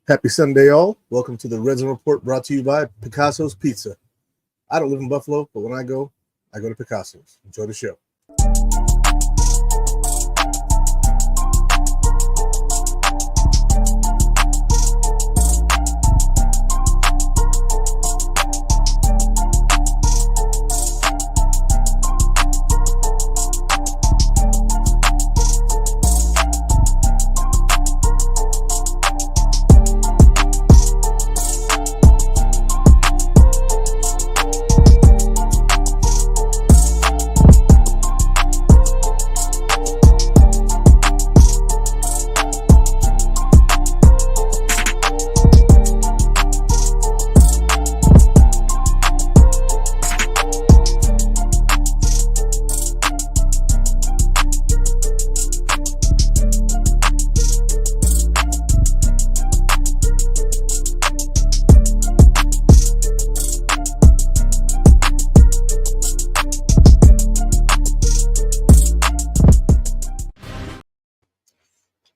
Happy Sunday, all. Welcome to the Redzone Report brought to you by Picasso's Pizza. I don't live in Buffalo, but when I go to Picasso's. Enjoy the show.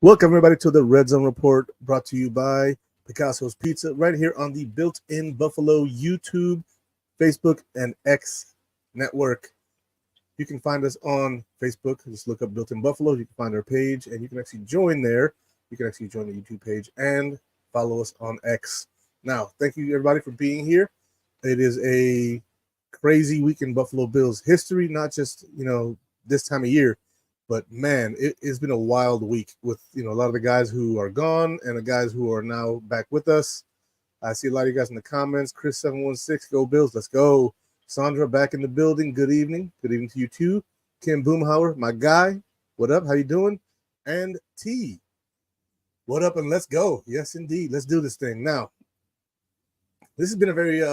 Welcome, everybody, to the Redzone Report brought to you by Picasso's Pizza right here on the Built-in Buffalo YouTube, Facebook, and X network. You can find us on Facebook. Just look up Built-in Buffalo. You can find our page, and you can actually join there. You can actually join the YouTube page and follow us on X. Now, thank you, everybody, for being here. It is a crazy week in Buffalo Bills history, not just, this time of year. But man, it's been a wild week with a lot of the guys who are gone and the guys who are now back with us. I see a lot of you guys in the comments. Chris 716, go Bills, let's go. Sandra back in the building. Good evening. Good evening to you too. Kim Boomhauer, my guy. What up? How you doing? And T. What up? And let's go. Yes, indeed. Let's do this thing. Now, this has been a very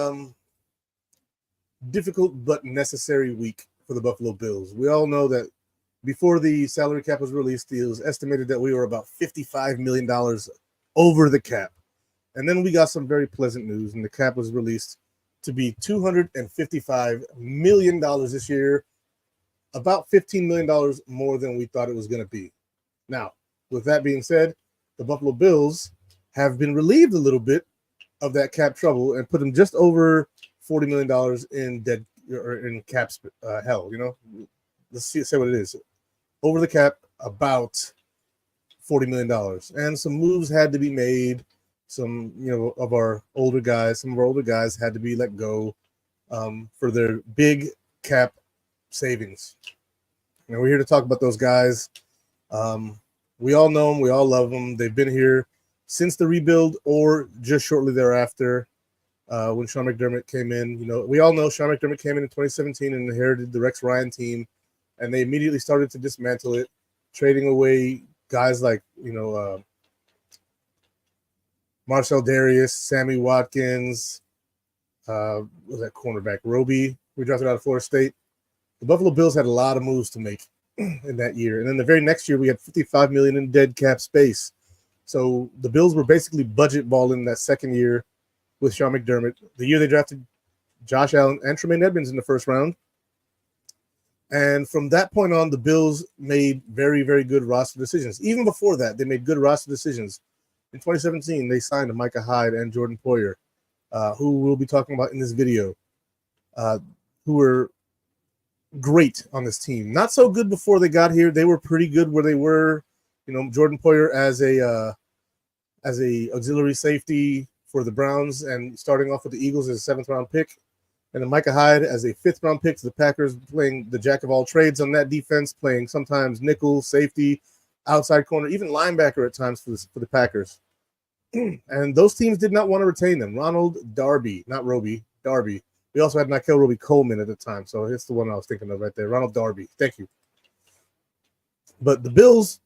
difficult but necessary week for the Buffalo Bills. We all know that before the salary cap was released, it was estimated that we were about $55 million over the cap. And then we got some very pleasant news, and the cap was released to be $255 million this year, about $15 million more than we thought it was going to be. Now, with that being said, the Buffalo Bills have been relieved a little bit of that cap trouble and put them just over $40 million in dead or in cap hell. Let's say what it is. Over the cap, about $40 million. And some moves had to be made. Some, of our older guys, some of our older guys had to be let go for their big cap savings. And we're here to talk about those guys. We all know them. We all love them. They've been here since the rebuild or just shortly thereafter when Sean McDermott came in. We all know Sean McDermott came in 2017 and inherited the Rex Ryan team. And they immediately started to dismantle it, trading away guys like, Marcel Darius, Sammy Watkins, was that cornerback, Roby, we drafted out of Florida State. The Buffalo Bills had a lot of moves to make in that year. And then the very next year, we had $55 million in dead cap space. So the Bills were basically budget balling that second year with Sean McDermott. The year they drafted Josh Allen and Tremaine Edmonds in the first round. And from that point on, the Bills made very, very good roster decisions. Even before that, they made good roster decisions. In 2017, they signed Micah Hyde and Jordan Poyer, who we'll be talking about in this video, who were great on this team. Not so good before they got here. They were pretty good where they were. Jordan Poyer as a auxiliary safety for the Browns and starting off with the Eagles as a 7th-round pick. And then Micah Hyde as a 5th-round pick to the Packers, playing the jack of all trades on that defense, playing sometimes nickel, safety, outside corner, even linebacker at times for the Packers. And those teams did not want to retain them. Ronald Darby, not Roby, Darby. We also had Nikel Roby-Coleman at the time, so it's the one I was thinking of right there. Ronald Darby. Thank you. But the Bills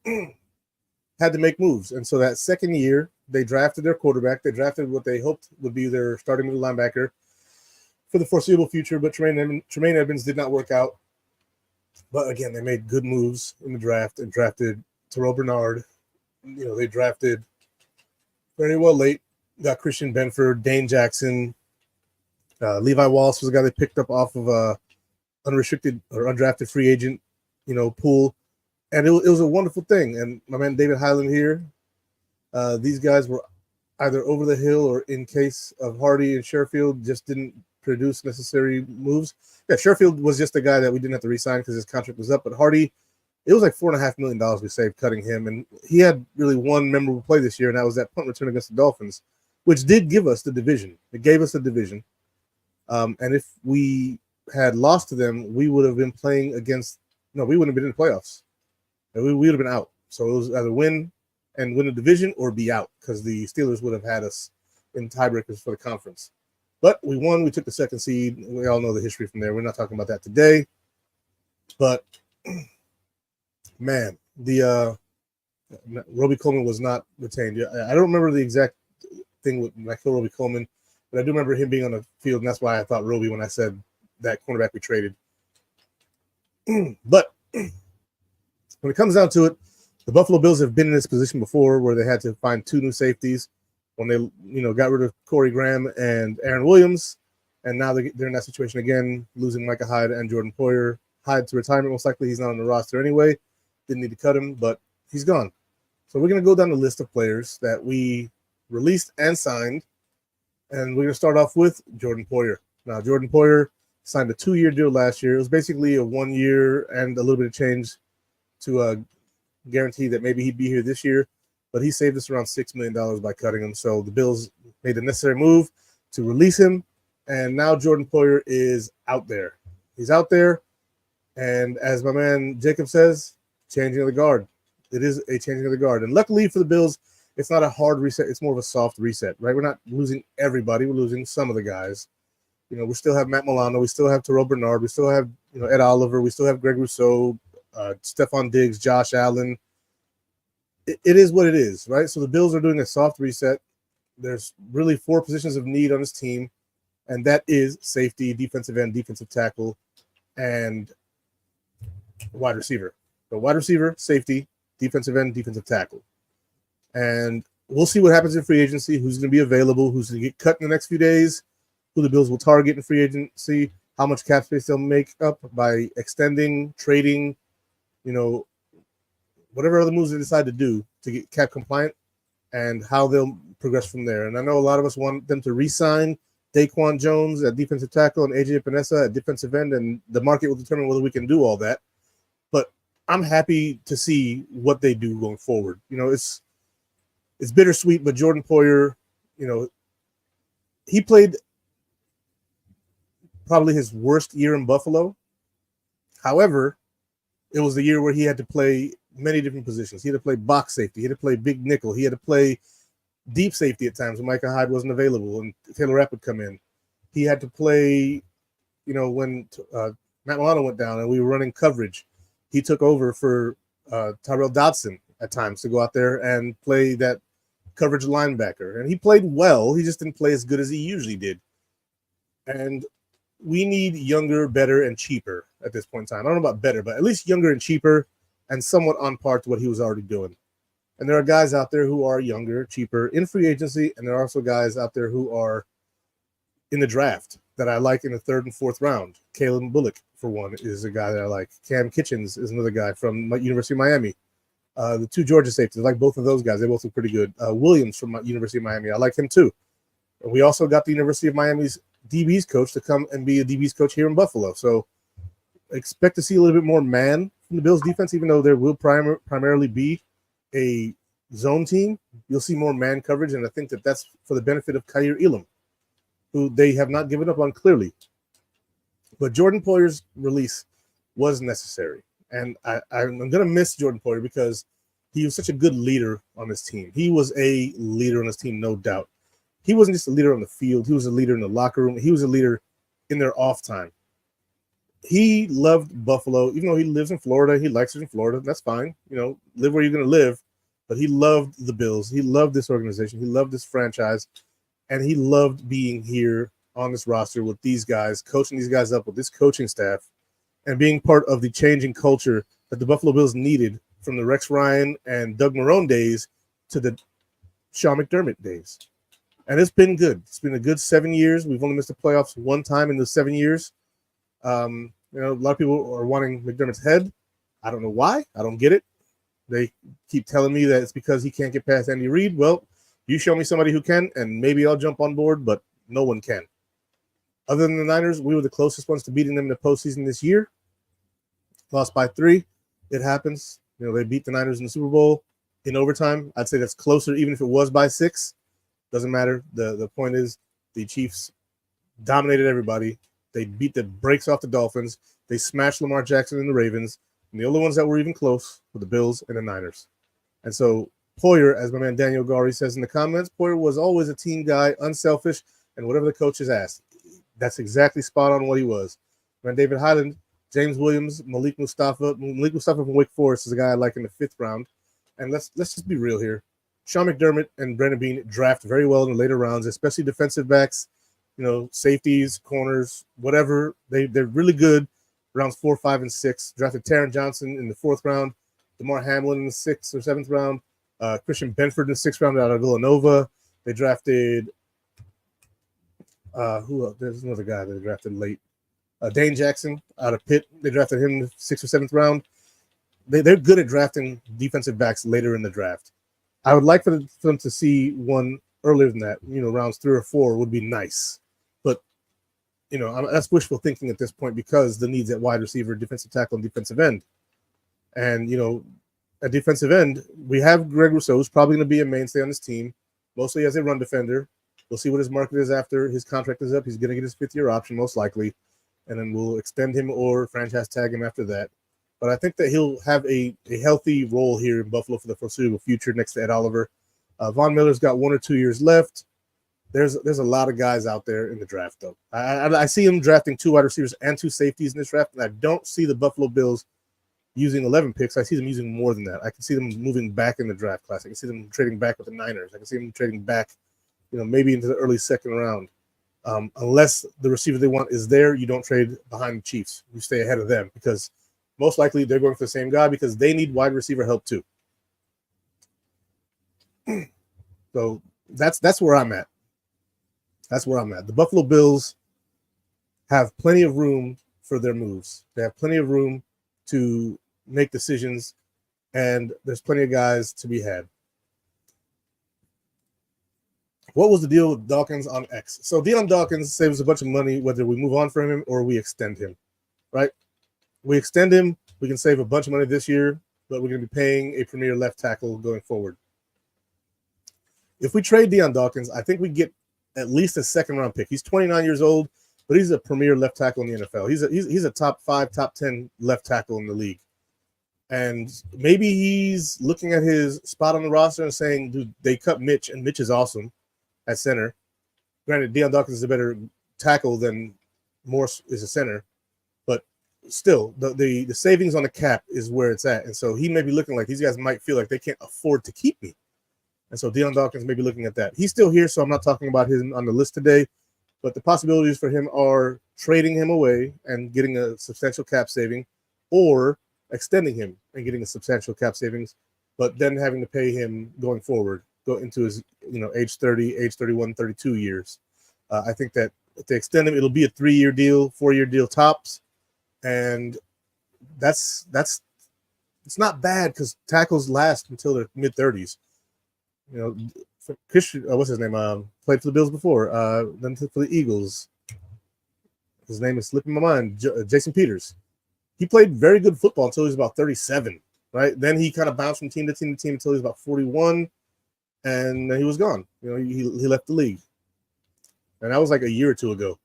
had to make moves. And so that second year, they drafted their quarterback. They drafted what they hoped would be their starting middle linebacker for the foreseeable future, but Tremaine Edmonds did not work out. But again, they made good moves in the draft and drafted Terrell Bernard. They drafted very well late. Got Christian Benford, Dane Jackson, Levi Wallace was the guy they picked up off of a unrestricted or undrafted free agent, pool, and it was a wonderful thing. And my man David Highland here, these guys were either over the hill or in case of Hardy and Sherfield just didn't produce necessary moves. Yeah, Sherfield was just a guy that we didn't have to re-sign because his contract was up, but Hardy, it was like $4.5 million we saved cutting him, and he had really one memorable play this year, and that was that punt return against the Dolphins, which did give us the division. It gave us the division, and if we had lost to them, we would have been playing against. No, we wouldn't have been in the playoffs. We would have been out. So it was either win the division or be out, because the Steelers would have had us in tiebreakers for the conference. But we won. We took the second seed. We all know the history from there. We're not talking about that today. But man, the Roby Coleman was not retained. I don't remember the exact thing with Michael Roby Coleman, but I do remember him being on the field, and that's why I thought Roby when I said that cornerback we traded. But when it comes down to it, the Buffalo Bills have been in this position before where they had to find 2 new safeties when they got rid of Corey Graham and Aaron Williams, and now they're in that situation again, losing Micah Hyde and Jordan Poyer. Hyde to retirement, most likely he's not on the roster anyway. Didn't need to cut him, but he's gone. So we're going to go down the list of players that we released and signed, and we're going to start off with Jordan Poyer. Now, Jordan Poyer signed a 2-year deal last year. It was basically a 1 year and a little bit of change to guarantee that maybe he'd be here this year, but he saved us around $6 million by cutting him. So the Bills made the necessary move to release him, and now Jordan Poyer is out there. He's out there, and as my man Jacob says, changing of the guard. It is a changing of the guard, and luckily for the Bills, it's not a hard reset. It's more of a soft reset, right? We're not losing everybody. We're losing some of the guys. We still have Matt Milano. We still have Terrell Bernard. We still have, Ed Oliver. We still have Greg Rousseau, Stephon Diggs, Josh Allen. It is what it is, right? So the Bills are doing a soft reset. There's really 4 positions of need on this team, and that is safety, defensive end, defensive tackle, and wide receiver. So wide receiver, safety, defensive end, defensive tackle. And we'll see what happens in free agency, who's going to be available, who's going to get cut in the next few days, who the Bills will target in free agency, how much cap space they'll make up by extending, trading, whatever other moves they decide to do to get cap compliant, and how they'll progress from there. And I know a lot of us want them to re-sign Daquan Jones at defensive tackle and AJ Epinesa at defensive end, and the market will determine whether we can do all that. But I'm happy to see what they do going forward. It's bittersweet, but Jordan Poyer, he played probably his worst year in Buffalo. However, it was the year where he had to play many different positions. He had to play box safety. He had to play big nickel. He had to play deep safety at times when Micah Hyde wasn't available and Taylor Rapp would come in. He had to play, when Matt Milano went down and we were running coverage. He took over for Tyrell Dodson at times to go out there and play that coverage linebacker. And he played well. He just didn't play as good as he usually did. And we need younger, better, and cheaper at this point in time. I don't know about better, but at least younger and cheaper and somewhat on par to what he was already doing. And there are guys out there who are younger, cheaper in free agency, and there are also guys out there who are in the draft that I like in the 3rd and 4th round. Kalen Bullock, for one, is a guy that I like. Cam Kitchens is another guy from University of Miami. The 2 Georgia safeties, I like both of those guys. They both look pretty good. Williams from University of Miami, I like him too. And we also got the University of Miami's DB's coach to come and be a DB's coach here in Buffalo. So expect to see a little bit more man from the Bills defense, even though there will primarily be a zone team. You'll see more man coverage, and I think that's for the benefit of Kaiir Elam, who they have not given up on clearly. But Jordan Poyer's release was necessary. And I'm going to miss Jordan Poyer because he was such a good leader on this team. He was a leader on this team, no doubt. He wasn't just a leader on the field. He was a leader in the locker room. He was a leader in their off time. He loved Buffalo. Even though he lives in Florida, he likes it in Florida. That's fine. Live where you're going to live. But he loved the Bills. He loved this organization. He loved this franchise. And he loved being here on this roster with these guys, coaching these guys up with this coaching staff, and being part of the changing culture that the Buffalo Bills needed from the Rex Ryan and Doug Marrone days to the Sean McDermott days. And it's been good. It's been a good 7 years. We've only missed the playoffs one time in those 7 years. A lot of people are wanting McDermott's head. I don't know why. I don't get it. They keep telling me that it's because he can't get past Andy Reid. Well, You show me somebody who can, and maybe I'll jump on board, but no one can. Other than the Niners, we were the closest ones to beating them in the postseason this year. Lost by 3. It happens. They beat the Niners in the Super Bowl in overtime. I'd say that's closer, even if it was by 6. Doesn't matter. The point is the Chiefs dominated everybody. They beat the brakes off the Dolphins. They smashed Lamar Jackson and the Ravens. And the only ones that were even close were the Bills and the Niners. And so Poyer, as my man Daniel Gari says in the comments, Poyer was always a team guy, unselfish, and whatever the coaches asked. That's exactly spot on what he was. Man, David Highland, James Williams, Malik Mustafa. Malik Mustafa from Wake Forest is a guy I like in the 5th round. And let's just be real here. Sean McDermott and Brandon Beane draft very well in the later rounds, especially defensive backs, safeties, corners, whatever. They're really good. Rounds 4, 5, and 6. Drafted Taron Johnson in the 4th round, DeMar Hamlin in the 6th or 7th round, Christian Benford in the 6th round out of Villanova. They drafted who else? There's another guy that they drafted late. Dane Jackson out of Pitt. They drafted him in the 6th or 7th round. They're good at drafting defensive backs later in the draft. I would like for them to see one earlier than that. Rounds 3 or 4 would be nice. But that's wishful thinking at this point because the needs at wide receiver, defensive tackle, and defensive end. And, at defensive end, we have Greg Rousseau, who's probably going to be a mainstay on this team, mostly as a run defender. We'll see what his market is after his contract is up. He's going to get his 5th-year option, most likely. And then we'll extend him or franchise tag him after that. But I think that he'll have a healthy role here in Buffalo for the foreseeable future next to Ed Oliver. Von Miller's got 1 or 2 years left. There's a lot of guys out there in the draft, though. I see him drafting 2 wide receivers and 2 safeties in this draft, and I don't see the Buffalo Bills using 11 picks. I see them using more than that. I can see them moving back in the draft class. I can see them trading back with the Niners. I can see them trading back, maybe into the early 2nd round. Unless the receiver they want is there, you don't trade behind the Chiefs. You stay ahead of them because most likely they're going for the same guy because they need wide receiver help too. So that's where I'm at. That's where I'm at. The Buffalo Bills have plenty of room for their moves. They have plenty of room to make decisions, and there's plenty of guys to be had. What was the deal with Dawkins on X? So Deion Dawkins saves a bunch of money whether we move on from him or we extend him, right? We extend him, we can save a bunch of money this year, but we're going to be paying a premier left tackle going forward. If we trade Deion Dawkins, I think we get at least a 2nd-round pick. He's 29 years old, but he's a premier left tackle in the NFL. He's a top 5, top 10 left tackle in the league. And maybe he's looking at his spot on the roster and saying, dude, they cut Mitch, and Mitch is awesome at center. Granted, Deion Dawkins is a better tackle than Morse is a center, but still, the savings on the cap is where it's at. And so he may be looking like these guys might feel like they can't afford to keep me. And so Deion Dawkins may be looking at that. He's still here, so I'm not talking about him on the list today. But the possibilities for him are trading him away and getting a substantial cap saving, or extending him and getting a substantial cap savings, but then having to pay him going forward, go into his age 30, age 31, 32 years. I think that if they extend him, it'll be a 3-year deal, 4-year deal tops, and that's it's not bad because tackles last until their mid-30s. Christian, what's his name? Played for the Bills before, then for the Eagles. His name is slipping my mind. Jason Peters. He played very good football until he was about 37, right? Then he kind of bounced from team to team until he was about 41, and then he was gone. He left the league. And that was like a year or 2 ago.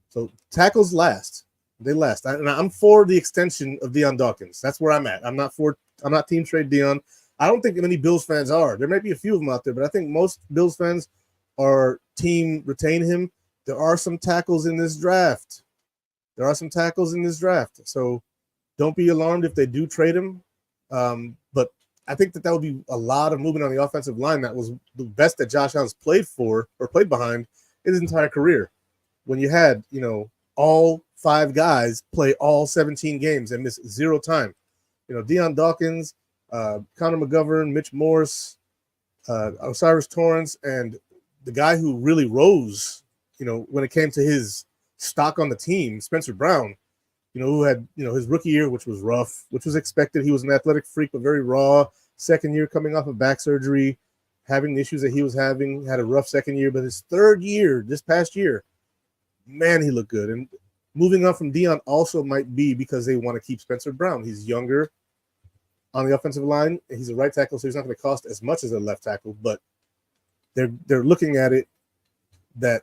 So tackles last. They last. And I'm for the extension of Deion Dawkins. That's where I'm at. I'm not team trade Deion. I don't think many Bills fans are. There may be a few of them out there, but I think most Bills fans are team retain him. There are some tackles in this draft. So don't be alarmed if they do trade him. But I think that would be a lot of movement on the offensive line. That was the best that Josh Allen's played for or played behind his entire career. When you had, all 5 guys play all 17 games and miss 0 time. Deion Dawkins, Connor McGovern, Mitch Morse, Osiris Torrance, and the guy who really rose, when it came to his stock on the team, Spencer Brown, who had, his rookie year, which was rough, which was expected. He was an athletic freak, but very raw. 2nd year coming off of back surgery. having the issues that he was having, had a rough second year, but his third year, this past year, man, he looked good. And moving on from Deion also might be because they want to keep Spencer Brown. He's younger on the offensive line. He's a right tackle, so he's not going to cost as much as a left tackle, but they're looking at it that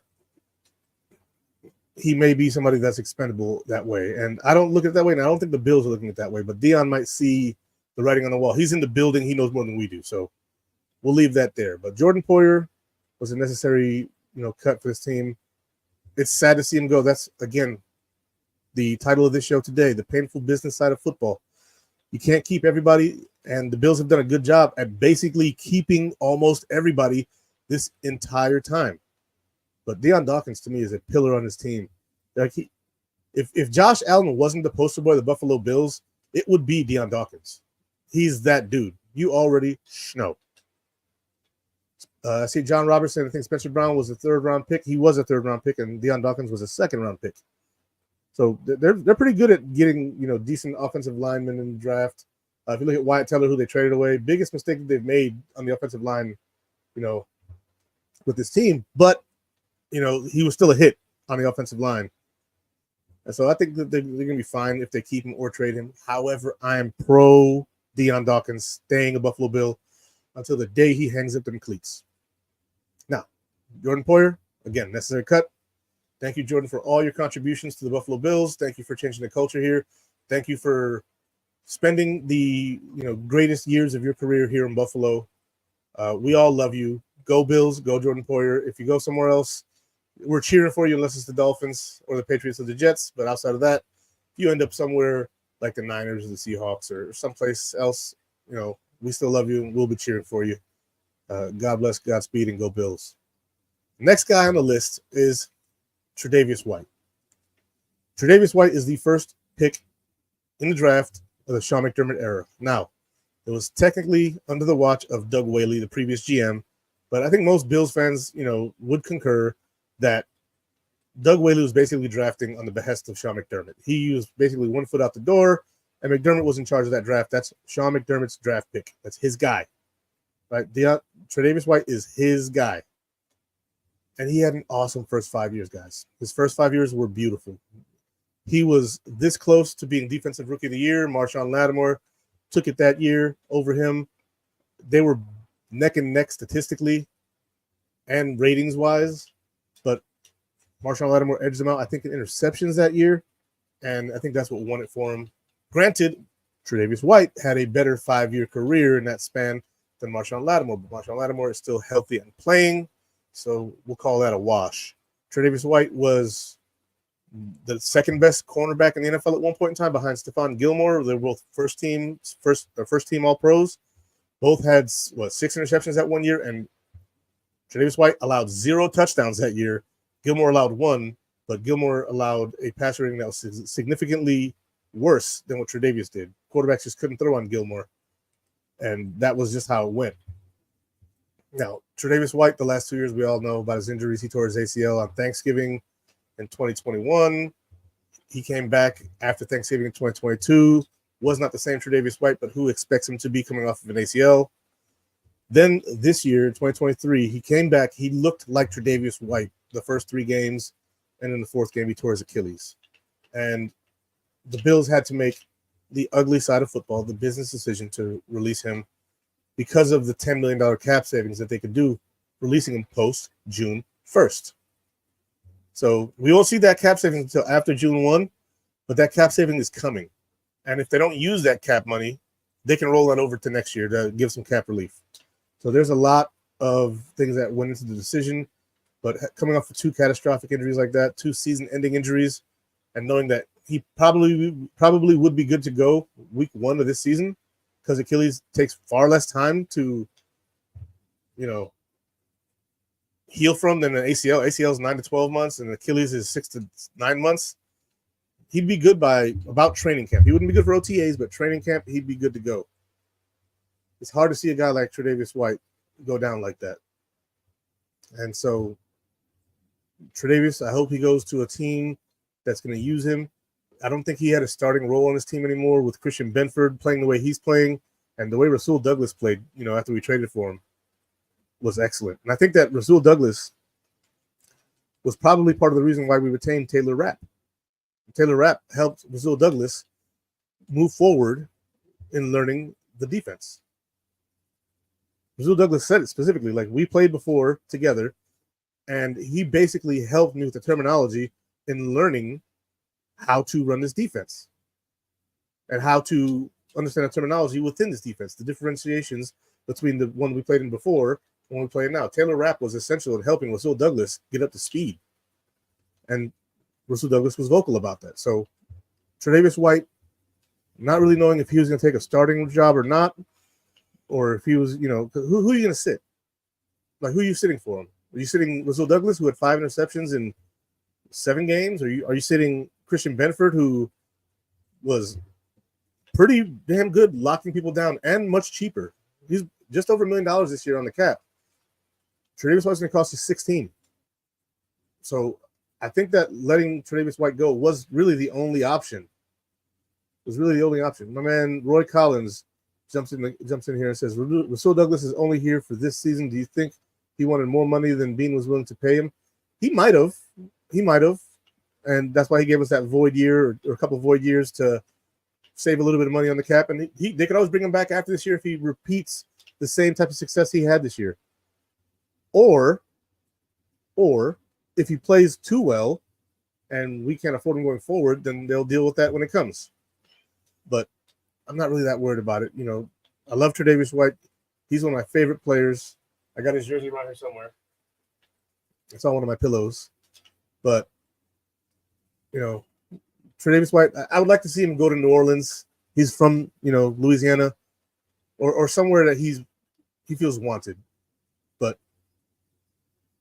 he may be somebody that's expendable that way. And I don't look at it that way, and I don't think the Bills are looking at it that way, but Deion might see the writing on the wall. He's in the building. He knows more than we do, so we'll leave that there. But Jordan Poyer was a necessary, cut for this team. It's sad to see him go. That's, again, the title of this show today, the painful business side of football. You can't keep everybody, and the Bills have done a good job at basically keeping almost everybody this entire time. But Deion Dawkins, to me, is a pillar on his team. Like if Josh Allen wasn't the poster boy of the Buffalo Bills, it would be Deion Dawkins. He's that dude. You already know. I see John Robertson. I think Spencer Brown was a third-round pick. He was a third-round pick, and Deion Dawkins was a second-round pick. So they're pretty good at getting decent offensive linemen in the draft. If you look at Wyatt Teller, who they traded away, biggest mistake that they've made on the offensive line, with this team. But he was still a hit on the offensive line. And so I think that they're going to be fine if they keep him or trade him. However, I am pro Deion Dawkins staying a Buffalo Bill until the day he hangs up them cleats. Now, Jordan Poyer, again, necessary cut. Thank you, Jordan, for all your contributions to the Buffalo Bills. Thank you for changing the culture here. Thank you for spending the greatest years of your career here in Buffalo. We all love you. Go Bills, go Jordan Poyer. If you go somewhere else, we're cheering for you unless it's the Dolphins or the Patriots or the Jets. But outside of that, if you end up somewhere like the Niners or the Seahawks or someplace else, we still love you and we'll be cheering for you. God bless, Godspeed, and go Bills. Next guy on the list is Tre'Davious White. Tre'Davious White is the first pick in the draft of the Sean McDermott era. Now, it was technically under the watch of Doug Whaley, the previous GM, but I think most Bills fans, would concur that Doug Whaley was basically drafting on the behest of Sean McDermott. He was basically one foot out the door, and McDermott was in charge of that draft. That's Sean McDermott's draft pick. That's his guy, right? Tre'Davious White is his guy. And he had an awesome first 5 years, guys. His first 5 years were beautiful. He was this close to being Defensive Rookie of the Year. Marshawn Lattimore took it that year over him. They were neck and neck statistically and ratings-wise, but Marshawn Lattimore edged him out, I think, in interceptions that year, and I think that's what won it for him. Granted, Tre'Davious White had a better 5-year career in that span than Marshawn Lattimore, but Marshawn Lattimore is still healthy and playing, so we'll call that a wash. Tre'Davious White was the second best cornerback in the NFL at one point in time behind Stephon Gilmore. They were both first team All-Pros. Both had 6 interceptions that 1 year, and Tre'Davious White allowed 0 touchdowns that year. Gilmore allowed 1, but Gilmore allowed a passer rating that was significantly worse than what Tre'Davious did. Quarterbacks just couldn't throw on Gilmore, and that was just how it went. Now, Tre'Davious White, the last 2 years, we all know about his injuries. He tore his ACL on Thanksgiving in 2021. He came back after Thanksgiving in 2022. Was not the same Tre'Davious White, but who expects him to be coming off of an ACL? Then this year, in 2023, he came back. He looked like Tre'Davious White the first 3 games, and in the 4th game, he tore his Achilles. And the Bills had to make the ugly side of football, the business decision to release him because of the $10 million cap savings that they could do, releasing him post June 1st. So we won't see that cap savings until after June 1, but that cap saving is coming. And if they don't use that cap money, they can roll that over to next year to give some cap relief. So there's a lot of things that went into the decision, but coming off of 2 catastrophic injuries like that, 2 season-ending injuries, and knowing that he probably would be good to go week 1 of this season because Achilles takes far less time to, heal from than an ACL. ACL is 9 to 12 months, and Achilles is 6 to 9 months. He'd be good by about training camp. He wouldn't be good for OTAs, but training camp, he'd be good to go. It's hard to see a guy like Tre'Davious White go down like that. And so Tre'Davious, I hope he goes to a team that's going to use him. I don't think he had a starting role on this team anymore with Christian Benford playing the way he's playing and the way Rasul Douglas played, after we traded for him. was excellent. And I think that Rasul Douglas was probably part of the reason why we retained Taylor Rapp. Taylor Rapp helped Rasul Douglas move forward in learning the defense. Rasul Douglas said it specifically, like, we played before together, and he basically helped me with the terminology in learning how to run this defense and how to understand the terminology within this defense, the differentiations between the one we played in before and one we play now. Taylor Rapp was essential in helping Rasul Douglas get up to speed, and Rasul Douglas was vocal about that. So Tre'Davious White, not really knowing if he was going to take a starting job or not, or if he was, who are you going to sit? Like, who are you sitting for him? Are you sitting Rasul Douglas, who had 5 interceptions in 7 games? Are you sitting Christian Benford, who was pretty damn good locking people down and much cheaper? He's just over $1 million this year on the cap. Tre'Davious White's going to cost you 16. So I think that letting Tre'Davious White go was really the only option. My man Roy Collins jumps in here and says, Rasul Douglas is only here for this season. Do you think he wanted more money than Bean was willing to pay him? He might have. And that's why he gave us that void year or a couple of void years to save a little bit of money on the cap. And they could always bring him back after this year if he repeats the same type of success he had this year. Or if he plays too well and we can't afford him going forward, then they'll deal with that when it comes. But I'm not really that worried about it. I love Tre'Davious White. He's one of my favorite players. I got his jersey around here somewhere. It's on one of my pillows. But, Tre'Davious White, I would like to see him go to New Orleans. He's from, Louisiana or somewhere that he feels wanted. But,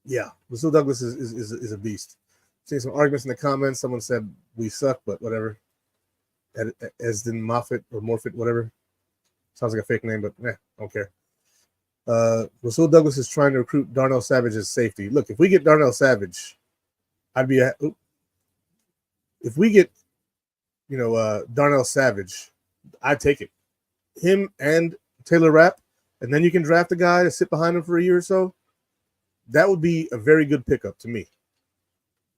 yeah, Rasul Douglas is a beast. Seeing some arguments in the comments. Someone said we suck, but whatever. Esden Moffitt or Morfitt, whatever. Sounds like a fake name, but I don't care. Rasul Douglas is trying to recruit Darnell Savage as safety. Look, if we get Darnell Savage, if we get, Darnell Savage, I'd take it. Him and Taylor Rapp, and then you can draft a guy to sit behind him for a year or so. That would be a very good pickup to me.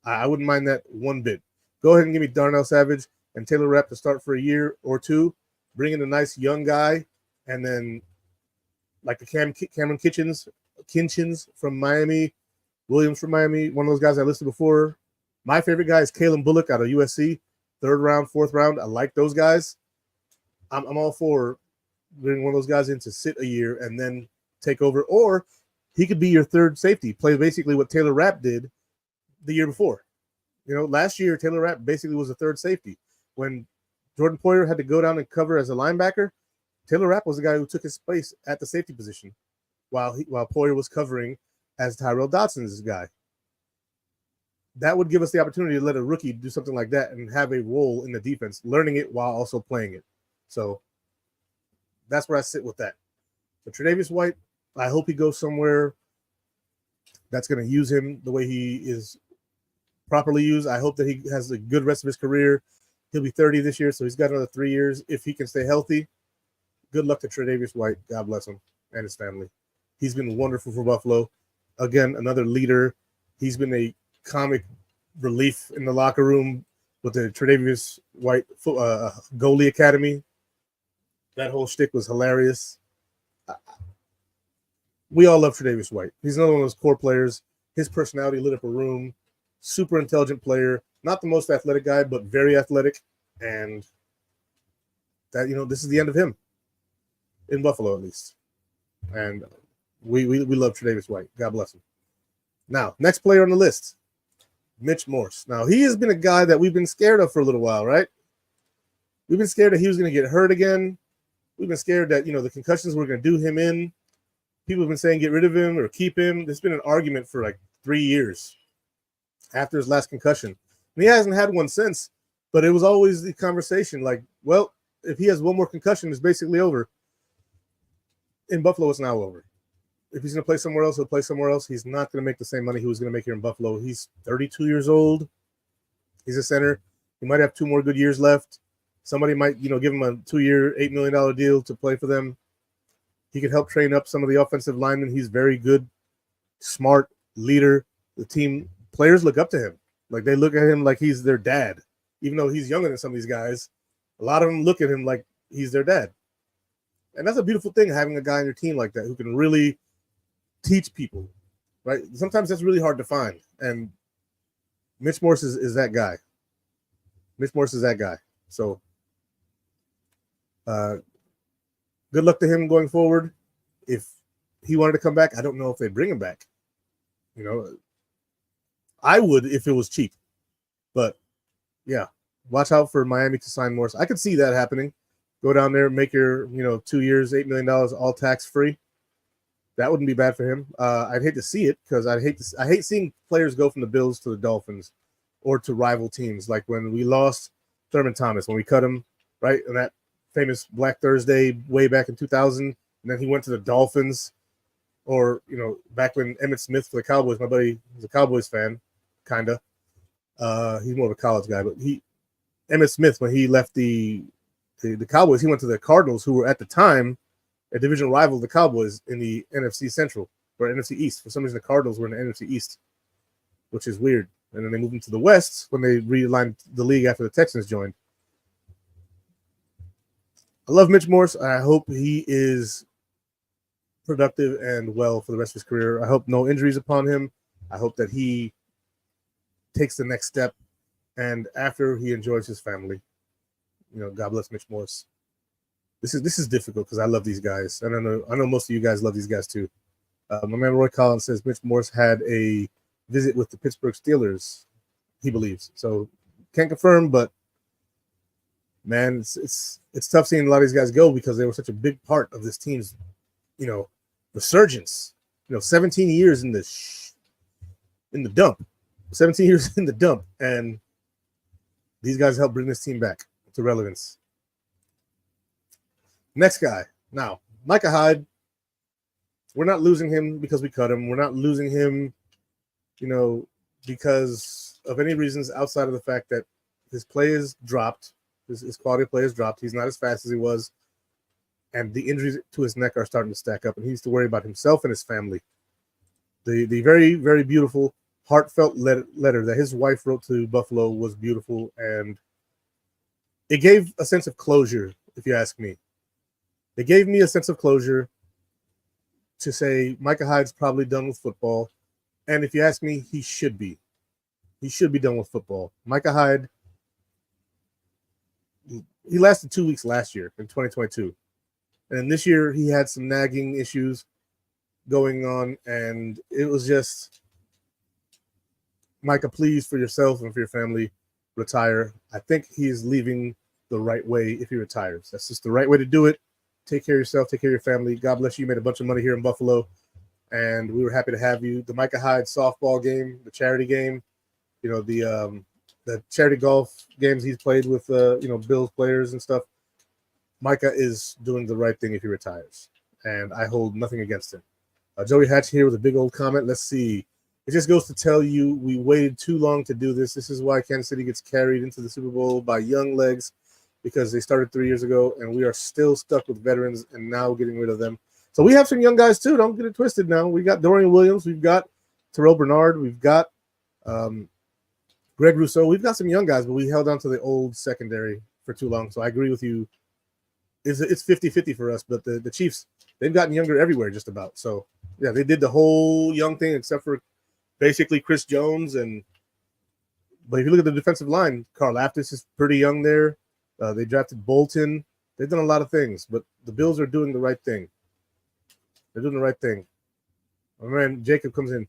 I wouldn't mind that one bit. Go ahead and give me Darnell Savage and Taylor Rapp to start for a year or two. Bring in a nice young guy, and then like the Cameron Kinchins from Miami, Williams from Miami, one of those guys I listed before. My favorite guy is Kalen Bullock out of USC, 3rd round, 4th round. I like those guys. I'm all for bringing one of those guys in to sit a year and then take over. Or he could be your 3rd safety, play basically what Taylor Rapp did the year before. Last year, Taylor Rapp basically was a 3rd safety. When Jordan Poyer had to go down and cover as a linebacker, Taylor Rapp was the guy who took his place at the safety position while Poyer was covering as Tyrell Dodson's guy. That would give us the opportunity to let a rookie do something like that and have a role in the defense, learning it while also playing it. So that's where I sit with that. But Tre'Davious White, I hope he goes somewhere that's going to use him the way he is properly used. I hope that he has a good rest of his career. He'll be 30 this year, so he's got another 3 years. If he can stay healthy, good luck to Tre'Davious White. God bless him and his family. He's been wonderful for Buffalo. Again, another leader. He's been a comic relief in the locker room with the Tre'Davious White goalie academy. That whole shtick was hilarious. We all love Tre'Davious White. He's another one of those core players. His personality lit up a room. Super intelligent player. Not the most athletic guy, but very athletic. And that, this is the end of him. In Buffalo, at least. And we love Tre'Davious White. God bless him. Now, next player on the list, Mitch Morse. Now, he has been a guy that we've been scared of for a little while, right? We've been scared that he was going to get hurt again. We've been scared that, the concussions were going to do him in. People have been saying get rid of him or keep him. There's been an argument for like 3 years after his last concussion. And he hasn't had one since, but it was always the conversation like, well, if he has one more concussion, it's basically over. In Buffalo, it's now over. If he's going to play somewhere else, he'll play somewhere else. He's not going to make the same money he was going to make here in Buffalo. He's 32 years old. He's a center. He might have 2 more good years left. Somebody might, give him a 2-year, $8 million deal to play for them. He could help train up some of the offensive linemen. He's very good, smart leader. The team players look up to him. Like they look at him like he's their dad, even though he's younger than some of these guys. A lot of them look at him like he's their dad. And that's a beautiful thing, having a guy on your team like that who can really teach people, right? Sometimes that's really hard to find. And Mitch Morse is that guy. Mitch Morse is that guy. So good luck to him going forward. If he wanted to come back, I don't know if they'd bring him back. You know, I would if it was cheap. But, yeah, watch out for Miami to sign Morse. I could see that happening. Go down there, make your 2 years, $8 million, all tax-free. That wouldn't be bad for him. I'd hate to see it because I hate seeing players go from the Bills to the Dolphins or to rival teams. Like when we lost Thurman Thomas, when we cut him, right, in that famous Black Thursday way back in 2000, and then he went to the Dolphins. Or, back when Emmitt Smith for the Cowboys, my buddy was a Cowboys fan, kind of. He's more of a college guy, but Emmitt Smith, when he left the Cowboys, he went to the Cardinals, who were at the time a division rival of the Cowboys in the NFC Central or NFC East. For some reason, the Cardinals were in the NFC East, which is weird. And then they moved into the West when they realigned the league after the Texans joined. I love Mitch Morse. I hope he is productive and well for the rest of his career. I hope no injuries upon him. I hope that he takes the next step, and after he enjoys his family. God bless Mitch Morse. This is difficult because I love these guys, and I know most of you guys love these guys too. My man Roy Collins says Mitch Morse had a visit with the Pittsburgh Steelers. He believes so. Can't confirm, but man, it's tough seeing a lot of these guys go because they were such a big part of this team's resurgence. 17 years in the dump. 17 years in the dump, and these guys helped bring this team back to relevance. Next guy. Now, Micah Hyde. We're not losing him because we cut him. We're not losing him, because of any reasons outside of the fact that his play is dropped. His quality of play is dropped. He's not as fast as he was. And the injuries to his neck are starting to stack up, and he needs to worry about himself and his family. The very, very beautiful, heartfelt letter that his wife wrote to Buffalo was beautiful, and it gave a sense of closure, if you ask me. It gave me a sense of closure to say Micah Hyde's probably done with football, and if you ask me, he should be. He should be done with football. Micah Hyde, he lasted 2 weeks last year in 2022. And this year he had some nagging issues going on, and it was just, Micah, please, for yourself and for your family, retire. I think he is leaving the right way if he retires. That's just the right way to do it. Take care of yourself, take care of your family. God bless you. You made a bunch of money here in Buffalo, and we were happy to have you. The Micah Hyde softball game, the charity game, the charity golf games he's played with, Bills players and stuff. Micah is doing the right thing if he retires, and I hold nothing against him. Joey Hatch here with a big old comment. Let's see. It just goes to tell you we waited too long to do this. This is why Kansas City gets carried into the Super Bowl by young legs, because they started 3 years ago, and we are still stuck with veterans and now getting rid of them. So we have some young guys too. Don't get it twisted now. We got Dorian Williams. We've got Terrell Bernard. We've got Greg Rousseau. We've got some young guys, but we held on to the old secondary for too long. So I agree with you. It's 50-50 for us, but the Chiefs, they've gotten younger everywhere just about. So, yeah, they did the whole young thing except for basically Chris Jones. But if you look at the defensive line, Carl Aftis is pretty young there. They drafted Bolton. They've done a lot of things, but the Bills are doing the right thing. They're doing the right thing. My man Jacob comes in.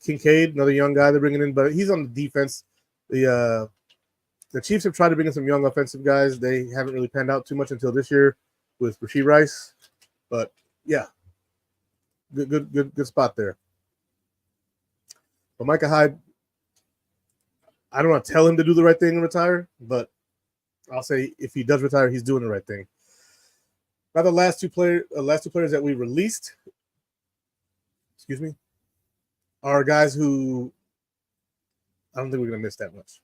Kincaid, another young guy they're bringing in, but he's on the defense. The Chiefs have tried to bring in some young offensive guys. They haven't really panned out too much until this year with Rashee Rice. But, yeah, good spot there. But Micah Hyde, I don't want to tell him to do the right thing and retire, but I'll say if he does retire, he's doing the right thing. Now the last two players that we released, are guys who I don't think we're going to miss that much.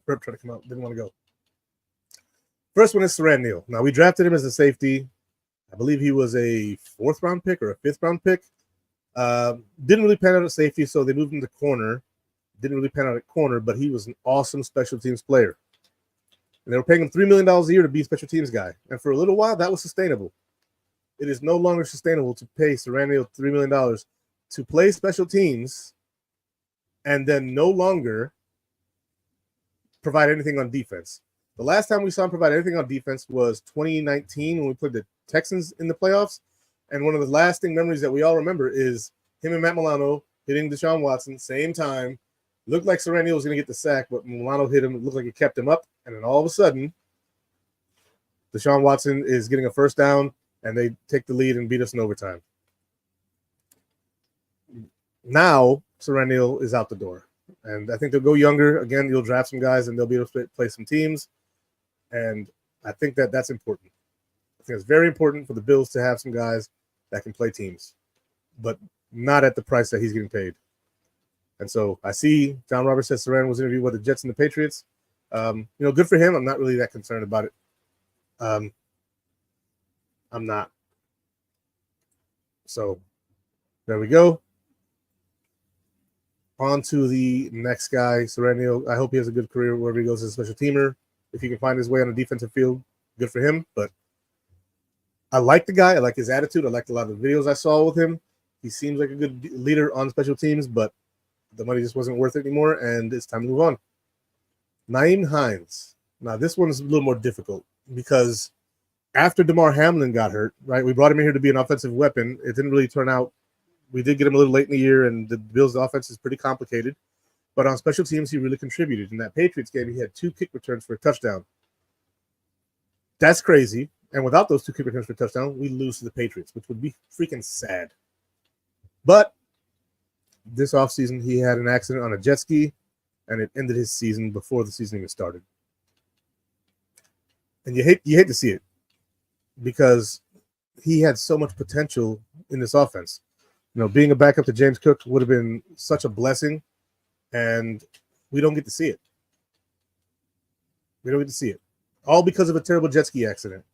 Burp tried to come out, didn't want to go. First one is Saran Neal. Now, we drafted him as a safety. I believe he was a 4th-round pick or a 5th-round pick. Didn't really pan out at safety, so they moved him to corner. Didn't really pan out at corner, but he was an awesome special teams player. And they were paying him $3 million a year to be a special teams guy. And for a little while, that was sustainable. It is no longer sustainable to pay Saran Neal $3 million to play special teams and then no longer provide anything on defense. The last time we saw him provide anything on defense was 2019 when we played the Texans in the playoffs. And one of the lasting memories that we all remember is him and Matt Milano hitting Deshaun Watson same time. Looked like Saran Neal was going to get the sack, but Milano hit him. It looked like it kept him up. And then all of a sudden, Deshaun Watson is getting a first down, and they take the lead and beat us in overtime. Now, Saran Neal is out the door. And I think they'll go younger. Again, you'll draft some guys, and they'll be able to play some teams. And I think that that's important. I think it's very important for the Bills to have some guys that can play teams, but not at the price that he's getting paid. And so I see John Roberts says Saran was interviewed with the Jets and the Patriots. Good for him. I'm not really that concerned about it. I'm not. So there we go. On to the next guy, Saran Neal. I hope he has a good career wherever he goes as a special teamer. If he can find his way on a defensive field, good for him. But I like the guy. I like his attitude. I liked a lot of the videos I saw with him. He seems like a good leader on special teams, but the money just wasn't worth it anymore, and it's time to move on. Nyheim Hines. Now, this one is a little more difficult because after DeMar Hamlin got hurt, right, we brought him in here to be an offensive weapon. It didn't really turn out. We did get him a little late in the year, and the Bills' offense is pretty complicated. But on special teams, he really contributed. In that Patriots game, he had 2 kick returns for a touchdown. That's crazy. And without those 2 kick returns for a touchdown, we lose to the Patriots, which would be freaking sad. But this offseason, he had an accident on a jet ski, and it ended his season before the season even started. And you hate to see it because he had so much potential in this offense. Being a backup to James Cook would have been such a blessing, and we don't get to see it. We don't get to see it. All because of a terrible jet ski accident.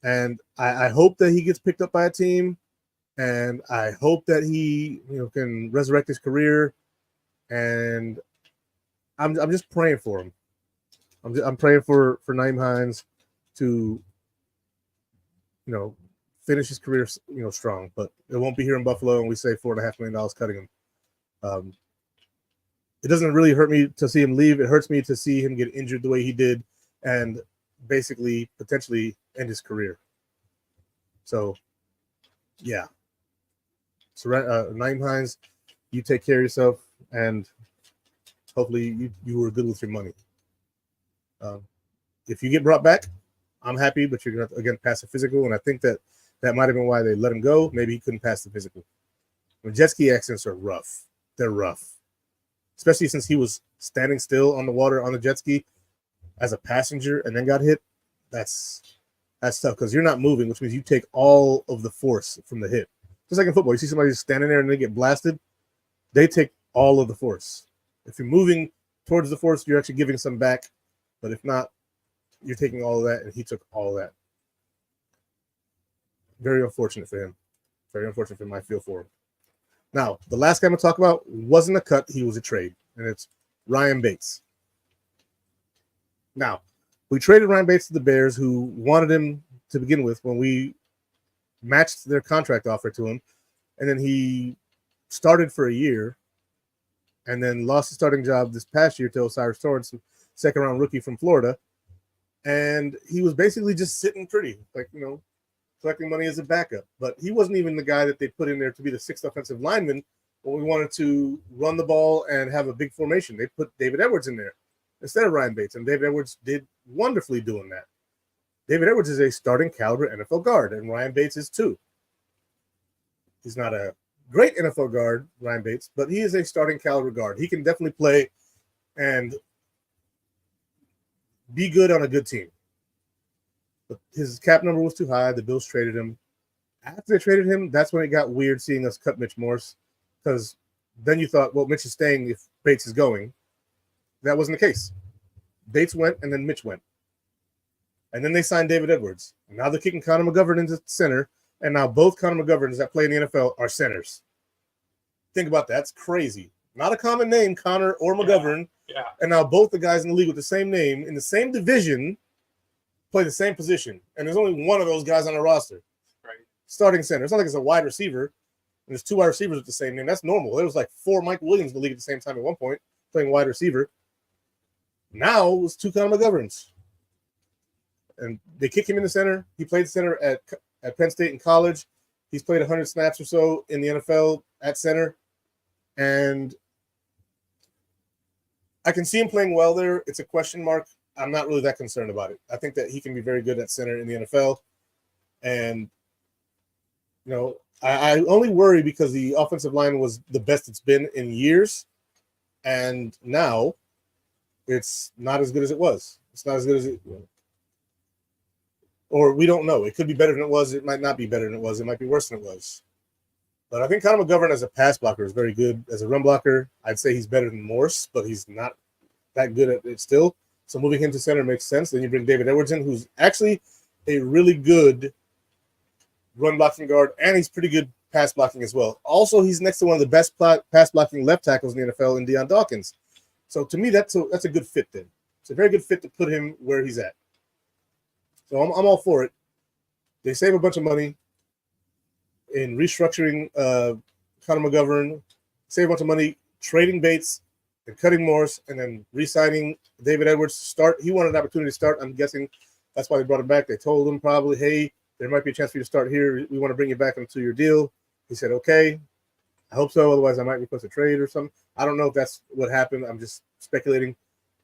And I hope that he gets picked up by a team, and I hope that he can resurrect his career. And I'm just praying for him. I'm praying for Nyheim Hines to finish his career strong. But it won't be here in Buffalo, and we say $4.5 million cutting him. It doesn't really hurt me to see him leave. It hurts me to see him get injured the way he did and basically potentially end his career. So, yeah. So, Nyheim Hines, you take care of yourself, and hopefully you were good with your money. If you get brought back, I'm happy, but you're going to, again, pass the physical, and I think that might have been why they let him go. Maybe he couldn't pass the physical. When jet ski accidents are rough. They're rough. Especially since he was standing still on the water on the jet ski as a passenger and then got hit. That's tough because you're not moving, which means you take all of the force from the hit. Just like in football, you see somebody standing there and they get blasted, they take all of the force. If you're moving towards the force, you're actually giving some back. But if not, you're taking all of that, and he took all of that. Very unfortunate for him. Very unfortunate for him. I feel for him. Now, the last guy I'm going to talk about wasn't a cut. He was a trade, and it's Ryan Bates. Now, we traded Ryan Bates to the Bears, who wanted him to begin with when we matched their contract offer to him, and then he started for a year and then lost his starting job this past year to Osiris Torrance, second-round rookie from Florida, and he was basically just sitting pretty, collecting money as a backup. But he wasn't even the guy that they put in there to be the 6th offensive lineman when we wanted to run the ball and have a big formation. They put David Edwards in there instead of Ryan Bates, and David Edwards did wonderfully doing that. David Edwards is a starting caliber NFL guard, and Ryan Bates is too. He's not a great NFL guard, Ryan Bates, but he is a starting caliber guard. He can definitely play and be good on a good team. But his cap number was too high. The Bills traded him. After they traded him, that's when it got weird seeing us cut Mitch Morse, because then you thought, well, Mitch is staying if Bates is going. That wasn't the case. Bates went, and then Mitch went. And then they signed David Edwards. And now they're kicking Connor McGovern into center. And now both Connor McGoverns that play in the NFL are centers. Think about that. That's crazy. Not a common name, Connor or McGovern. Yeah. And now both the guys in the league with the same name in the same division play the same position. And there's only one of those guys on the roster. Right. Starting center. It's not like it's a wide receiver. And there's 2 wide receivers with the same name. That's normal. There was like 4 Mike Williams in the league at the same time at one point playing wide receiver. Now it was 2 Connor McGoverns. And they kick him in the center. He played center at Penn State in college. He's played 100 snaps or so in the NFL at center. And I can see him playing well there. It's a question mark. I'm not really that concerned about it. I think that he can be very good at center in the NFL. And, you know, I only worry because the offensive line was the best it's been in years. And now it's not as good as it was. It's not as good as it was. Or we don't know. It could be better than it was. It might not be better than it was. It might be worse than it was. But I think Connor McGovern as a pass blocker is very good. As a run blocker, I'd say he's better than Morse, but he's not that good at it still. So moving him to center makes sense. Then you bring David Edwards in, who's actually a really good run blocking guard, and he's pretty good pass blocking as well. Also, he's next to one of the best pass blocking left tackles in the NFL in Deion Dawkins. So to me, that's a good fit then. It's a very good fit to put him where he's at. So I'm all for it. They save a bunch of money in restructuring Connor McGovern, save a bunch of money trading Bates and cutting Morse, and then re-signing David Edwards to start. He wanted an opportunity to start. I'm guessing that's why they brought him back. They told him probably, hey, there might be a chance for you to start here. We want to bring you back on a 2-year deal. He said, okay. I hope so. Otherwise, I might request a trade or something. I don't know if that's what happened. I'm just speculating.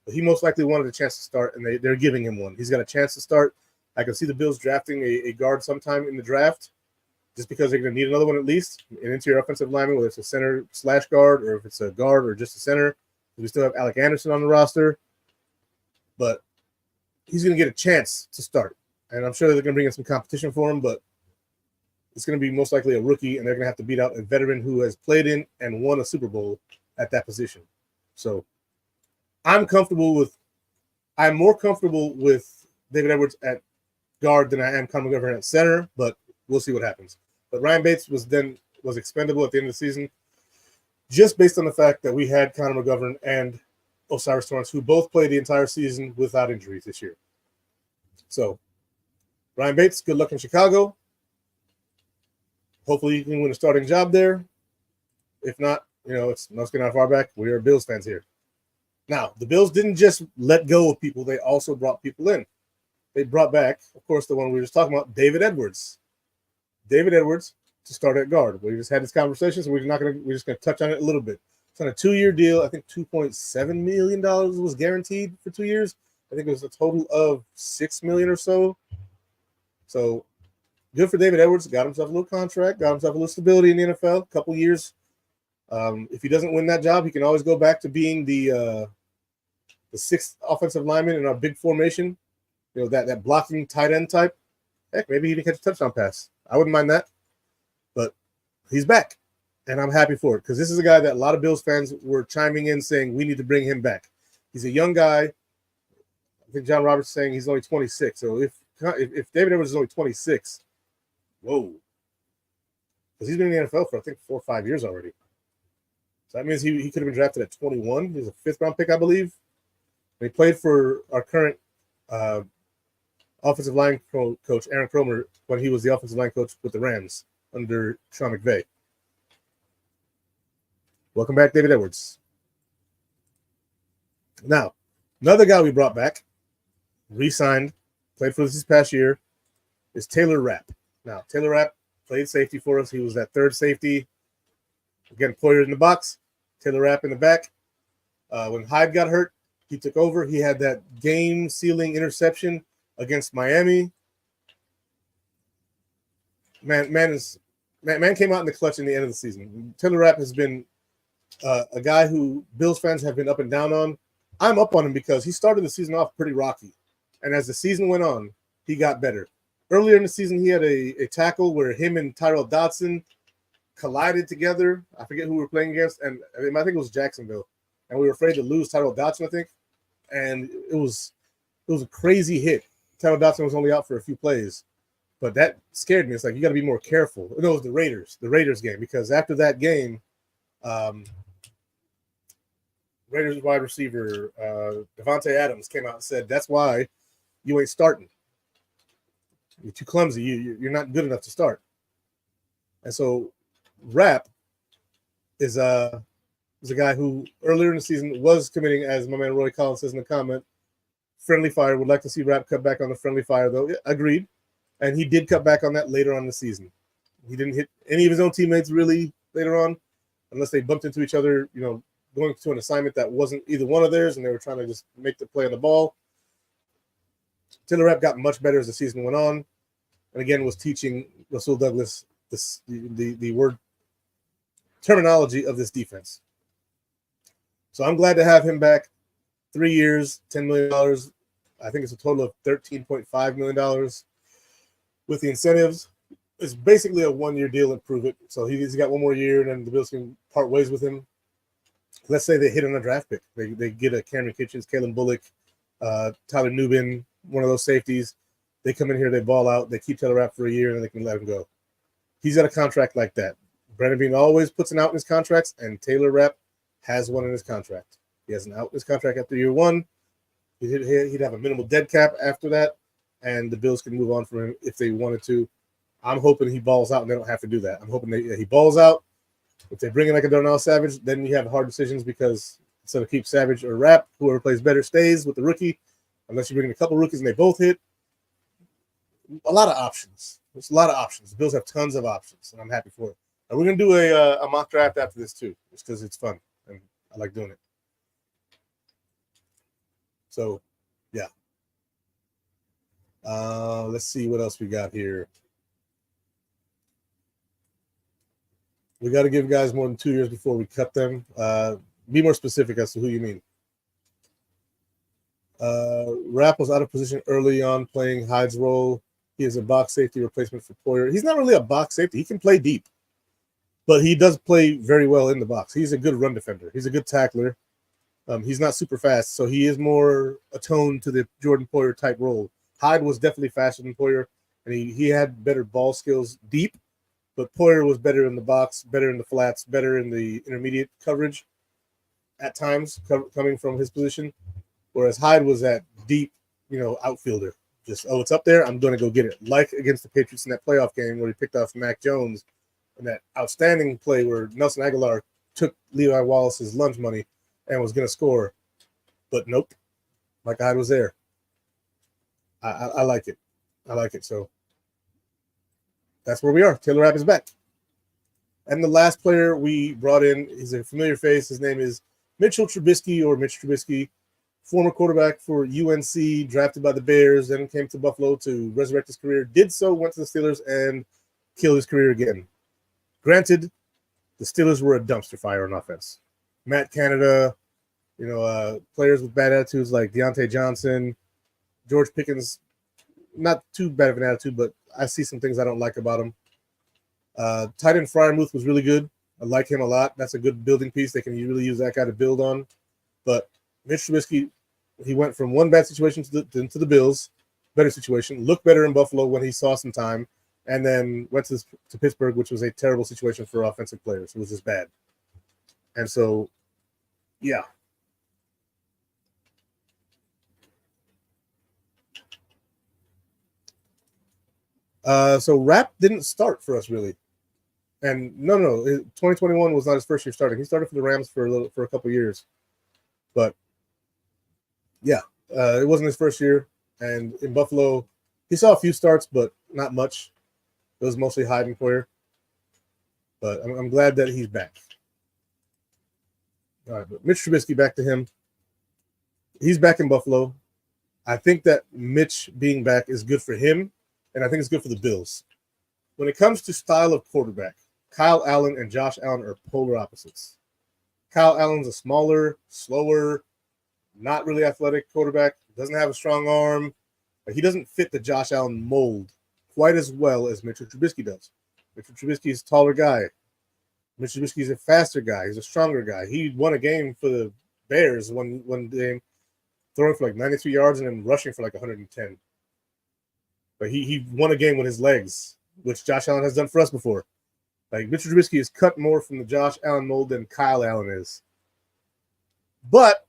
But he most likely wanted a chance to start, and they're giving him one. He's got a chance to start. I can see the Bills drafting a guard sometime in the draft just because they're going to need another one at least, an interior offensive lineman, whether it's a center / guard or if it's a guard or just a center. We still have Alec Anderson on the roster. But he's going to get a chance to start. And I'm sure they're going to bring in some competition for him, but it's going to be most likely a rookie, and they're going to have to beat out a veteran who has played in and won a Super Bowl at that position. So I'm more comfortable with David Edwards at guard than I am Connor McGovern at center, but we'll see what happens. But Ryan Bates was expendable at the end of the season just based on the fact that we had Connor McGovern and Osiris Torrance, who both played the entire season without injuries this year. So Ryan Bates, good luck in Chicago. Hopefully you can win a starting job there. If not, it's not getting out far back. We are Bills fans here. Now, the Bills didn't just let go of people. They also brought people in. They brought back, of course, the one we were just talking about, David Edwards. David Edwards to start at guard. We just had this conversation, so we're just gonna touch on it a little bit. It's on a 2-year deal. I think $2.7 million was guaranteed for 2 years. I think it was a total of $6 million or so. So good for David Edwards. Got himself a little contract, got himself a little stability in the NFL, a couple years. If he doesn't win that job, he can always go back to being the 6th offensive lineman in our big formation. That blocking tight end type. Heck, maybe he can catch a touchdown pass. I wouldn't mind that. But he's back, and I'm happy for it because this is a guy that a lot of Bills fans were chiming in saying we need to bring him back. He's a young guy. I think John Roberts is saying he's only 26. So if David Edwards is only 26, whoa. Because he's been in the NFL for, I think, 4 or 5 years already. So that means he could have been drafted at 21. He was a 5th-round pick, I believe. And he played for our current offensive line coach, Aaron Kromer, when he was the offensive line coach with the Rams under Sean McVay. Welcome back, David Edwards. Now, another guy we brought back, re-signed, played for us this past year, is Taylor Rapp. Now, Taylor Rapp played safety for us. He was that 3rd safety. Again, Poyer in the box, Taylor Rapp in the back. When Hyde got hurt, he took over. He had that game-sealing interception against Miami. Man came out in the clutch in the end of the season. Taylor Rapp has been a guy who Bills fans have been up and down on. I'm up on him because he started the season off pretty rocky. And as the season went on, he got better. Earlier in the season, he had a tackle where him and Tyrell Dodson collided together. I forget who we were playing against, and I think it was Jacksonville. And we were afraid to lose Tyrell Dodson, I think. And it was a crazy hit. Tyler Dotson was only out for a few plays, but that scared me. It's like you got to be more careful. No, it was the Raiders game, because after that game, Raiders wide receiver Devontae Adams came out and said, "That's why you ain't starting. You're too clumsy. You're not good enough to start." And so, Rapp is a guy who earlier in the season was committing, as my man Roy Collins says in the comment, friendly fire. Would like to see Rapp cut back on the friendly fire, though. Yeah, agreed. And he did cut back on that later on in the season. He didn't hit any of his own teammates really later on, unless they bumped into each other, going to an assignment that wasn't either one of theirs, and they were trying to just make the play on the ball. Taylor Rapp got much better as the season went on, and again was teaching Rasul Douglas the word terminology of this defense. So I'm glad to have him back. 3 years, $10 million. I think it's a total of $13.5 million with the incentives. It's basically a one-year deal and prove it. So he's got one more year, and then the Bills can part ways with him. Let's say they hit on a draft pick. They get a Cameron Kitchens, Kalen Bullock, Tyler Nubin, one of those safeties. They come in here, they ball out, they keep Taylor Rapp for a year, and then they can let him go. He's got a contract like that. Brandon Beane always puts an out in his contracts, and Taylor Rapp has one in his contract. He has an out in his contract after year one. He'd have a minimal dead cap after that, and the Bills can move on from him if they wanted to. I'm hoping he balls out and they don't have to do that. I'm hoping he balls out. If they bring in like a Darnell Savage, then you have hard decisions, because instead of keep Savage or Rapp, whoever plays better stays with the rookie, unless you bring in a couple rookies and they both hit. A lot of options. There's a lot of options. The Bills have tons of options, and I'm happy for it. And we're going to do a mock draft after this too, just because it's fun, and I like doing it. So, yeah. Let's see what else we got here. We got to give guys more than 2 years before we cut them. Be more specific as to who you mean. Rapp was out of position early on playing Hyde's role. He is a box safety replacement for Poyer. He's not really a box safety. He can play deep, but he does play very well in the box. He's a good run defender. He's a good tackler. He's not super fast, so he is more attuned to the Jordan Poyer type role. Hyde was definitely faster than Poyer, and he had better ball skills deep, but Poyer was better in the box, better in the flats, better in the intermediate coverage at times coming from his position, whereas Hyde was that deep, outfielder. Just, it's up there, I'm going to go get it. Like against the Patriots in that playoff game where he picked off Mac Jones, and that outstanding play where Nelson Aguilar took Levi Wallace's lunch money and was going to score. But nope, Mike Hyde was there. I like it. I like it. So that's where we are. Taylor Rapp is back. And the last player we brought in is a familiar face. His name is Mitchell Trubisky, or Mitch Trubisky, former quarterback for UNC, drafted by the Bears, then came to Buffalo to resurrect his career. Did so, went to the Steelers, and killed his career again. Granted, the Steelers were a dumpster fire on offense. Matt Canada, players with bad attitudes like Deontay Johnson, George Pickens, not too bad of an attitude, but I see some things I don't like about him. Tight end Freiermuth was really good. I like him a lot. That's a good building piece. They can really use that guy to build on. But Mitch Trubisky, he went from one bad situation to the Bills, better situation, looked better in Buffalo when he saw some time, and then went to Pittsburgh, which was a terrible situation for offensive players. It was just bad. And so, yeah. So Rapp didn't start for us really. And no, 2021 was not his first year starting. He started for the Rams for a couple of years. But yeah, it wasn't his first year. And in Buffalo, he saw a few starts, but not much. It was mostly Hyde and Poyer. But I'm glad that he's back. All right, but Mitch Trubisky, back to him. He's back in Buffalo. I think that Mitch being back is good for him, and I think it's good for the Bills. When it comes to style of quarterback, Kyle Allen and Josh Allen are polar opposites. Kyle Allen's a smaller, slower, not really athletic quarterback, doesn't have a strong arm. He doesn't fit the Josh Allen mold quite as well as Mitchell Trubisky does. Mitchell Trubisky is a taller guy. Mitchell Trubisky is a faster guy. He's a stronger guy. He won a game for the Bears one game, throwing for like 93 yards and then rushing for like 110. But he won a game with his legs, which Josh Allen has done for us before. Like, Mitchell Trubisky is cut more from the Josh Allen mold than Kyle Allen is. But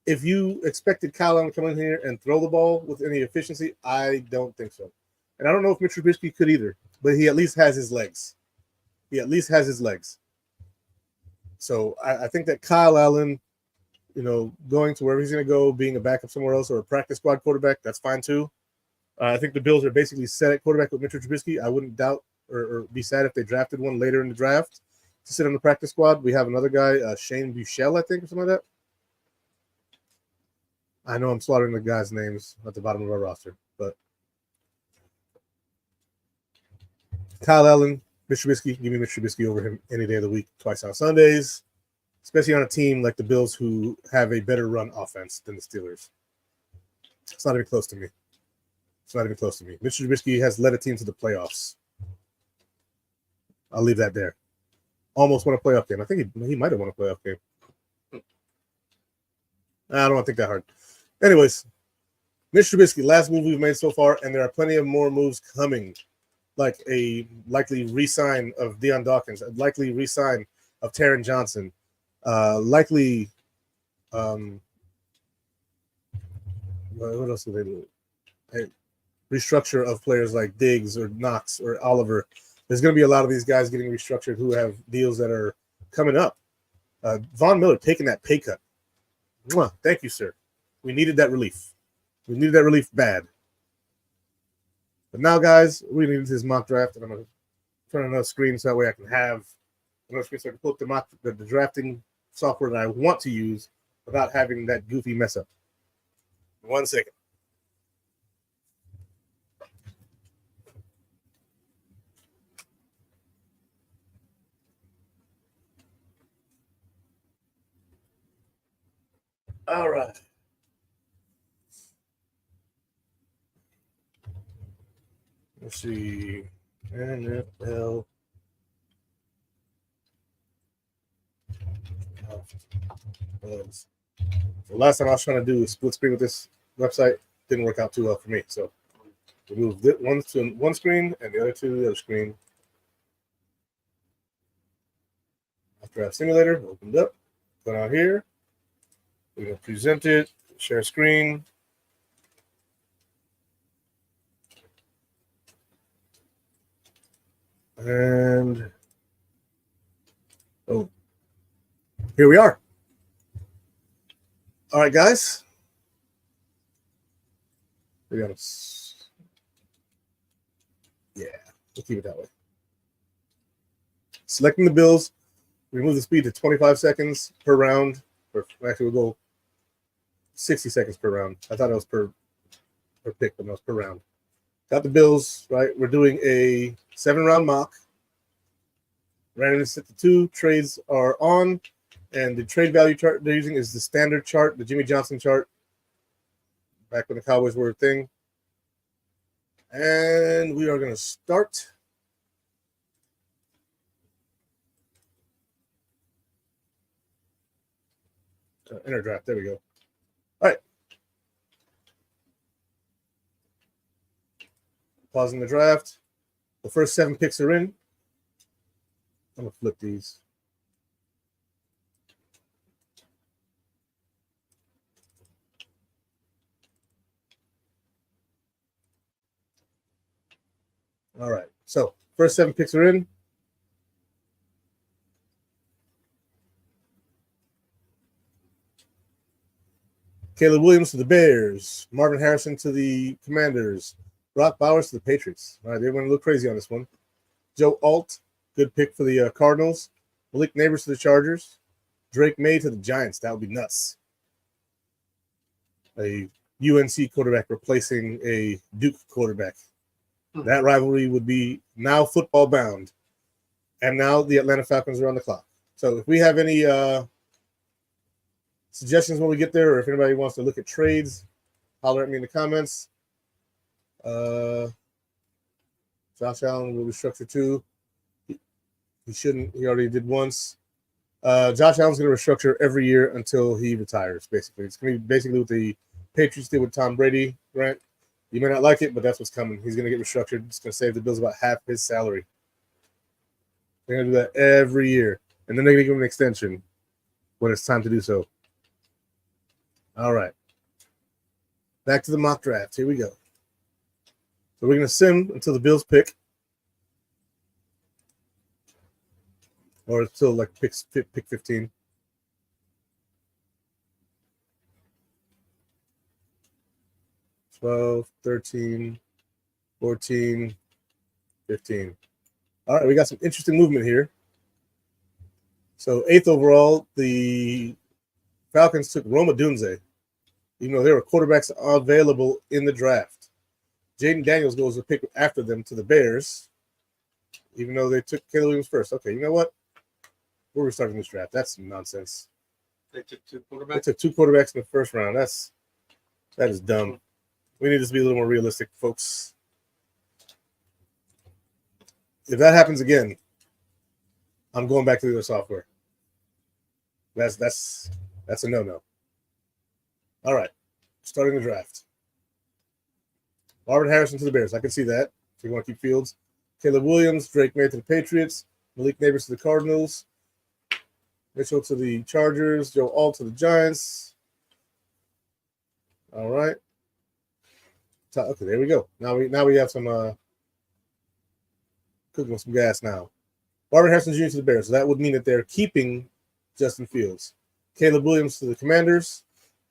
if you expected Kyle Allen to come in here and throw the ball with any efficiency, I don't think so. And I don't know if Mitchell Trubisky could either, but he at least has his legs. He at least has his legs. So I think that Kyle Allen, going to wherever he's going to go, being a backup somewhere else or a practice squad quarterback, that's fine too. I think the Bills are basically set at quarterback with Mitchell Trubisky. I wouldn't doubt or be sad if they drafted one later in the draft to sit on the practice squad. We have another guy, Shane Buechele, I think, or something like that. I know I'm slaughtering the guys' names at the bottom of our roster, but Kyle Allen, Mitch Trubisky, give me Mitch Trubisky over him any day of the week, twice on Sundays, especially on a team like the Bills who have a better run offense than the Steelers. It's not even close to me. Mitch Trubisky has led a team to the playoffs. I'll leave that there. Almost won a playoff game. I think he might have won a playoff game. I don't want to think that hard. Anyways, Mitch Trubisky, last move we've made so far, and there are plenty of more moves coming, like a likely re-sign of Deion Dawkins, a likely re-sign of Taron Johnson, likely what else do they do? Restructure of players like Diggs or Knox or Oliver. There's going to be a lot of these guys getting restructured who have deals that are coming up. Von Miller taking that pay cut. Mwah, thank you, sir. We needed that relief. We needed that relief bad. But now, guys, we need this mock draft, and I'm going to turn on another screen so that way I can have another screen so I can pull up the drafting software that I want to use without having that goofy mess up. 1 second. All right. Let's see. NFL. The last time I was trying to do a split screen with this website didn't work out too well for me. So we moved one to one screen and the other to the other screen. After our simulator opened up, go down here. We're going to present it, share screen. And, here we are. All right, guys. We're going to, we'll keep it that way. Selecting the Bills, remove the speed to 25 seconds per round. Or actually, we'll go 60 seconds per round. I thought it was per pick, but no, it's per round. Got the Bills, right? We're doing a 7-round mock. Randomly set to 2. Trades are on. And the trade value chart they're using is the standard chart, the Jimmy Johnson chart. Back when the Cowboys were a thing. And we are going to start. Enter draft. There we go. All right. Pausing the draft. The first 7 picks are in. I'm going to flip these. All right. So, first 7 picks are in. Caleb Williams to the Bears. Marvin Harrison to the Commanders. Brock Bowers to the Patriots. All right, they're going to look crazy on this one. Joe Alt, good pick for the Cardinals. Malik Neighbors to the Chargers. Drake May to the Giants. That would be nuts. A UNC quarterback replacing a Duke quarterback. That rivalry would be now football bound. And now the Atlanta Falcons are on the clock. So if we have any suggestions when we get there, or if anybody wants to look at trades, holler at me in the comments. Josh Allen will restructure too. He shouldn't. He already did once. Josh Allen's going to restructure every year until he retires, basically. It's going to be basically what the Patriots did with Tom Brady, right? You may not like it, but that's what's coming. He's going to get restructured. It's going to save the Bills about half his salary. They're going to do that every year. And then they're going to give him an extension when it's time to do so. All right. Back to the mock draft. Here we go. So we're going to sim until the Bills pick. Or until like pick 15. $12, $13, $14, $15. All right, we got some interesting movement here. So 8th overall, the Falcons took Roma Dunze, even though there were quarterbacks available in the draft. Jaden Daniels goes a pick after them to the Bears, even though they took Caleb Williams first. Okay, you know what? Where are we starting this draft? That's some nonsense. They took 2 quarterbacks? They took 2 quarterbacks in the first round. That is dumb. We need to be a little more realistic, folks. If that happens again, I'm going back to the other software. That's a no-no. All right, starting the draft. Marvin Harrison to the Bears. I can see that. If you want to keep Fields. Caleb Williams, Drake May to the Patriots. Malik Neighbors to the Cardinals. Mitchell to the Chargers. Joe Alt to the Giants. All right. Okay, there we go. Now we have some cooking with some gas now. Marvin Harrison Jr. to the Bears. So that would mean that they're keeping Justin Fields. Caleb Williams to the Commanders.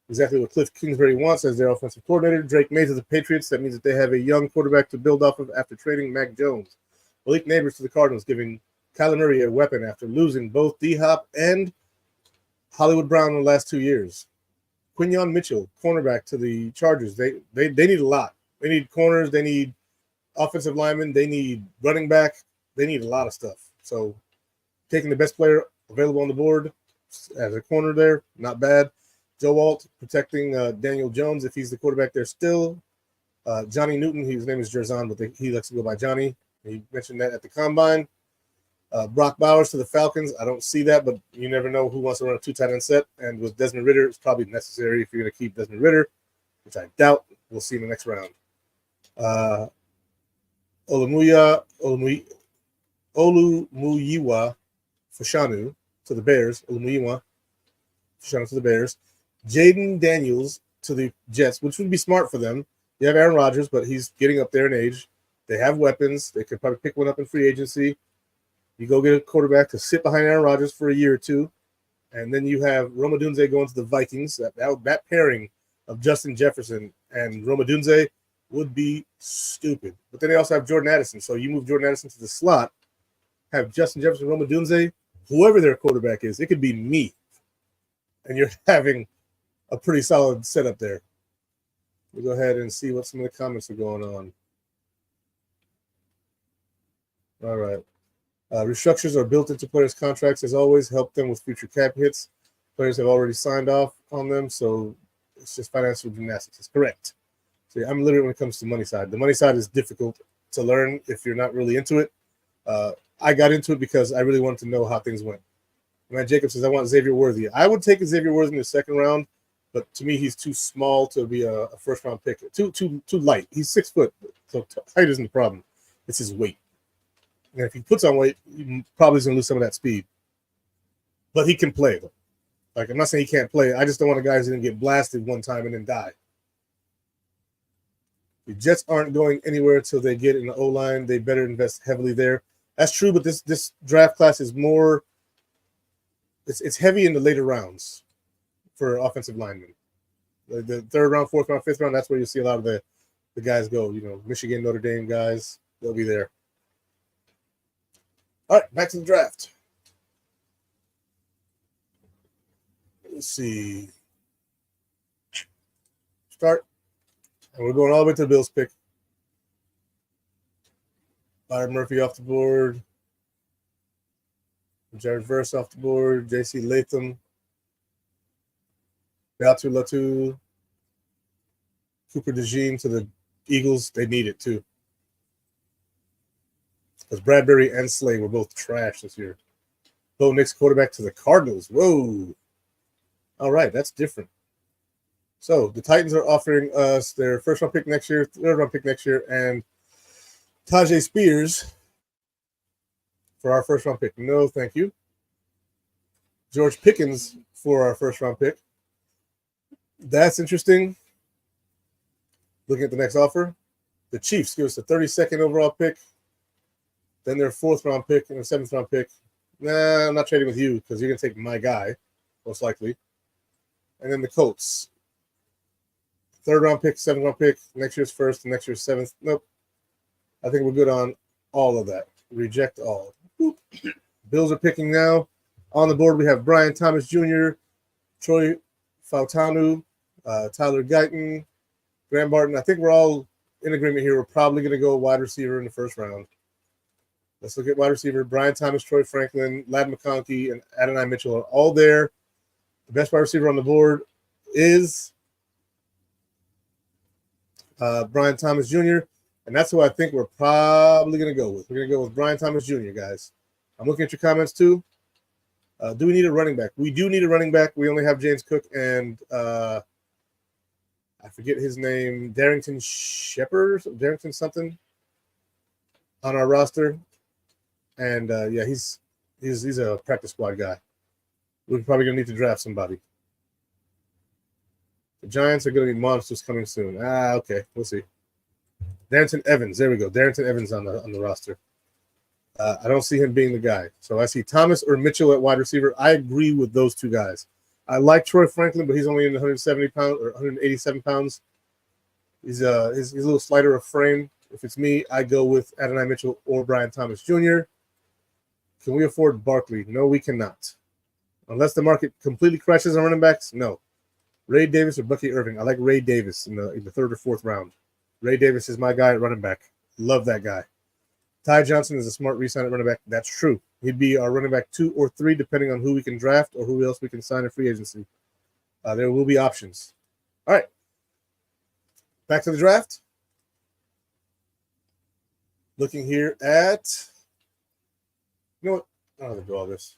Exactly what Cliff Kingsbury wants as their offensive coordinator. Drake May to the Patriots. That means that they have a young quarterback to build off of after trading Mac Jones. Malik Neighbors to the Cardinals, giving Kyler Murray a weapon after losing both D-Hop and Hollywood Brown in the last 2 years. Quinyon Mitchell, cornerback to the Chargers. They need a lot. They need corners. They need offensive linemen. They need running back. They need a lot of stuff. So taking the best player available on the board as a corner there, not bad. Joe Alt protecting Daniel Jones if he's the quarterback there still. Johnny Newton, his name is Jerzon, but he likes to go by Johnny. He mentioned that at the Combine. Brock Bowers to the Falcons. I don't see that, but you never know who wants to run a 2 tight end set. And with Desmond Ridder, it's probably necessary if you're going to keep Desmond Ridder, which I doubt. We'll see in the next round. Olumuyiwa Fashanu to the Bears. Olumuyiwa Fashanu to the Bears. Jaden Daniels to the Jets, which would be smart for them. You have Aaron Rodgers, but he's getting up there in age. They have weapons. They could probably pick one up in free agency. You go get a quarterback to sit behind Aaron Rodgers for a year or two. And then you have Roma Dunze going to the Vikings. That pairing of Justin Jefferson and Roma Dunze would be stupid. But then they also have Jordan Addison. So you move Jordan Addison to the slot, have Justin Jefferson, Roma Dunze, whoever their quarterback is. It could be me. And you're having a pretty solid setup there. We'll go ahead and see what some of the comments are going on. All right. Restructures are built into players' contracts, as always, help them with future cap hits. Players have already signed off on them, so it's just financial gymnastics. It's correct. So I'm literally when it comes to money side. The money side is difficult to learn if you're not really into it. I got into it because I really wanted to know how things went. Matt Jacob says, I want Xavier Worthy. I would take Xavier Worthy in the second round, but to me, he's too small to be a first-round pick. Too light. He's 6 foot, so height isn't the problem. It's his weight. And if he puts on weight, he probably is going to lose some of that speed. But he can play, though. Like, I'm not saying he can't play. I just don't want a guy who's going to get blasted one time and then die. The Jets aren't going anywhere until they get in the O-line. They better invest heavily there. That's true, but this draft class is more – it's heavy in the later rounds for offensive linemen. The third round, fourth round, fifth round, that's where you see a lot of the guys go. You know, Michigan, Notre Dame guys, they'll be there. All right, back to the draft. Let's see. Start. And we're going all the way to the Bills pick. Byron Murphy off the board. Jared Verse off the board. J.C. Latham. Beatu Latu. Cooper DeJean to the Eagles. They need it, too. Because Bradbury and Slay were both trash this year. Bo Nix quarterback to the Cardinals. Whoa. All right, that's different. So the Titans are offering us their first round pick next year, third round pick next year, and Tajay Spears for our first round pick. No, thank you. George Pickens for our first round pick. That's interesting. Looking at the next offer, the Chiefs give us the 32nd overall pick, then their 4th round pick and a 7th round pick. Nah, I'm not trading with you because you're going to take my guy, most likely. And then the Colts, 3rd round pick, 7th round pick, next year's 1st, and next year's 7th. Nope. I think we're good on all of that. Reject all. Boop. Bills are picking now. On the board, we have Brian Thomas Jr., Troy Fautanu, Tyler Guyton, Graham Barton. I think we're all in agreement here. We're probably going to go wide receiver in the first round. Let's look at wide receiver. Brian Thomas, Troy Franklin, Ladd McConkey, and Adonai Mitchell are all there. The best wide receiver on the board is Brian Thomas Jr., and that's who I think we're probably going to go with. We're going to go with Brian Thomas Jr., guys. I'm looking at your comments, too. Do we need a running back? We do need a running back. We only have James Cook and I forget his name, Darrington Shepard, Darrington something on our roster. And yeah, he's a practice squad guy. We're probably gonna need to draft somebody. The Giants are gonna be monsters coming soon. Okay, we'll see. Darrington Evans, there we go. Darrington Evans on the roster. I don't see him being the guy. So I see Thomas or Mitchell at wide receiver. I agree with those two guys. I like Troy Franklin, but he's only in 170 pounds or 187 pounds. He's a little slighter of frame. If it's me, I go with Adonai Mitchell or Brian Thomas Jr. Can we afford Barkley? No, we cannot. Unless the market completely crashes on running backs, no. Ray Davis or Bucky Irving. I like Ray Davis in the 3rd or 4th round. Ray Davis is my guy at running back. Love that guy. Ty Johnson is a smart re-sign at running back. That's true. He'd be our running back 2 or 3, depending on who we can draft or who else we can sign in free agency. There will be options. All right. Back to the draft. Looking here at, you know what? I don't have to do all this.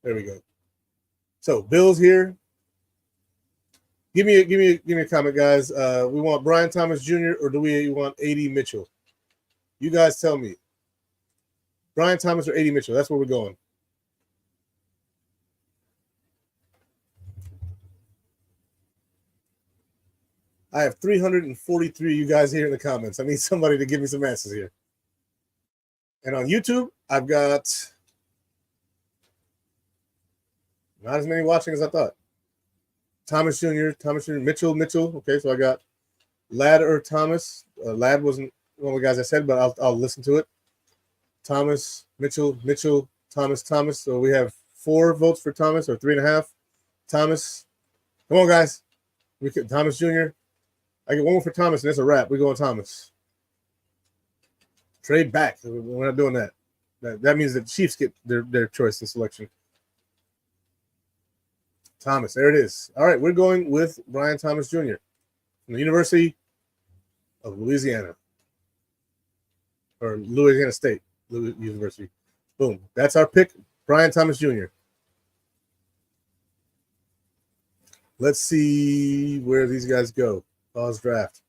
There we go. So Bills here. Give me a comment, guys. We want Brian Thomas Jr. or do we want AD Mitchell? You guys tell me. Brian Thomas or AD Mitchell? That's where we're going. I have 343 of you guys here in the comments. I need somebody to give me some answers here. And on YouTube, I've got not as many watching as I thought. Thomas Jr., Mitchell. Okay, so I got Ladd or Thomas. Ladd wasn't one of the guys I said, but I'll listen to it. Thomas, Mitchell, Thomas. So we have 4 votes for Thomas or 3.5. Thomas. Come on, guys. Thomas Jr. I get 1 more for Thomas, and that's a wrap. We're going Thomas. Trade back. We're not doing that. That means the Chiefs get their choice in selection. Thomas, there it is. All right, we're going with Brian Thomas Jr. from the University of Louisiana. Or Louisiana State University. Boom. That's our pick, Brian Thomas Jr. Let's see where these guys go. Pause draft.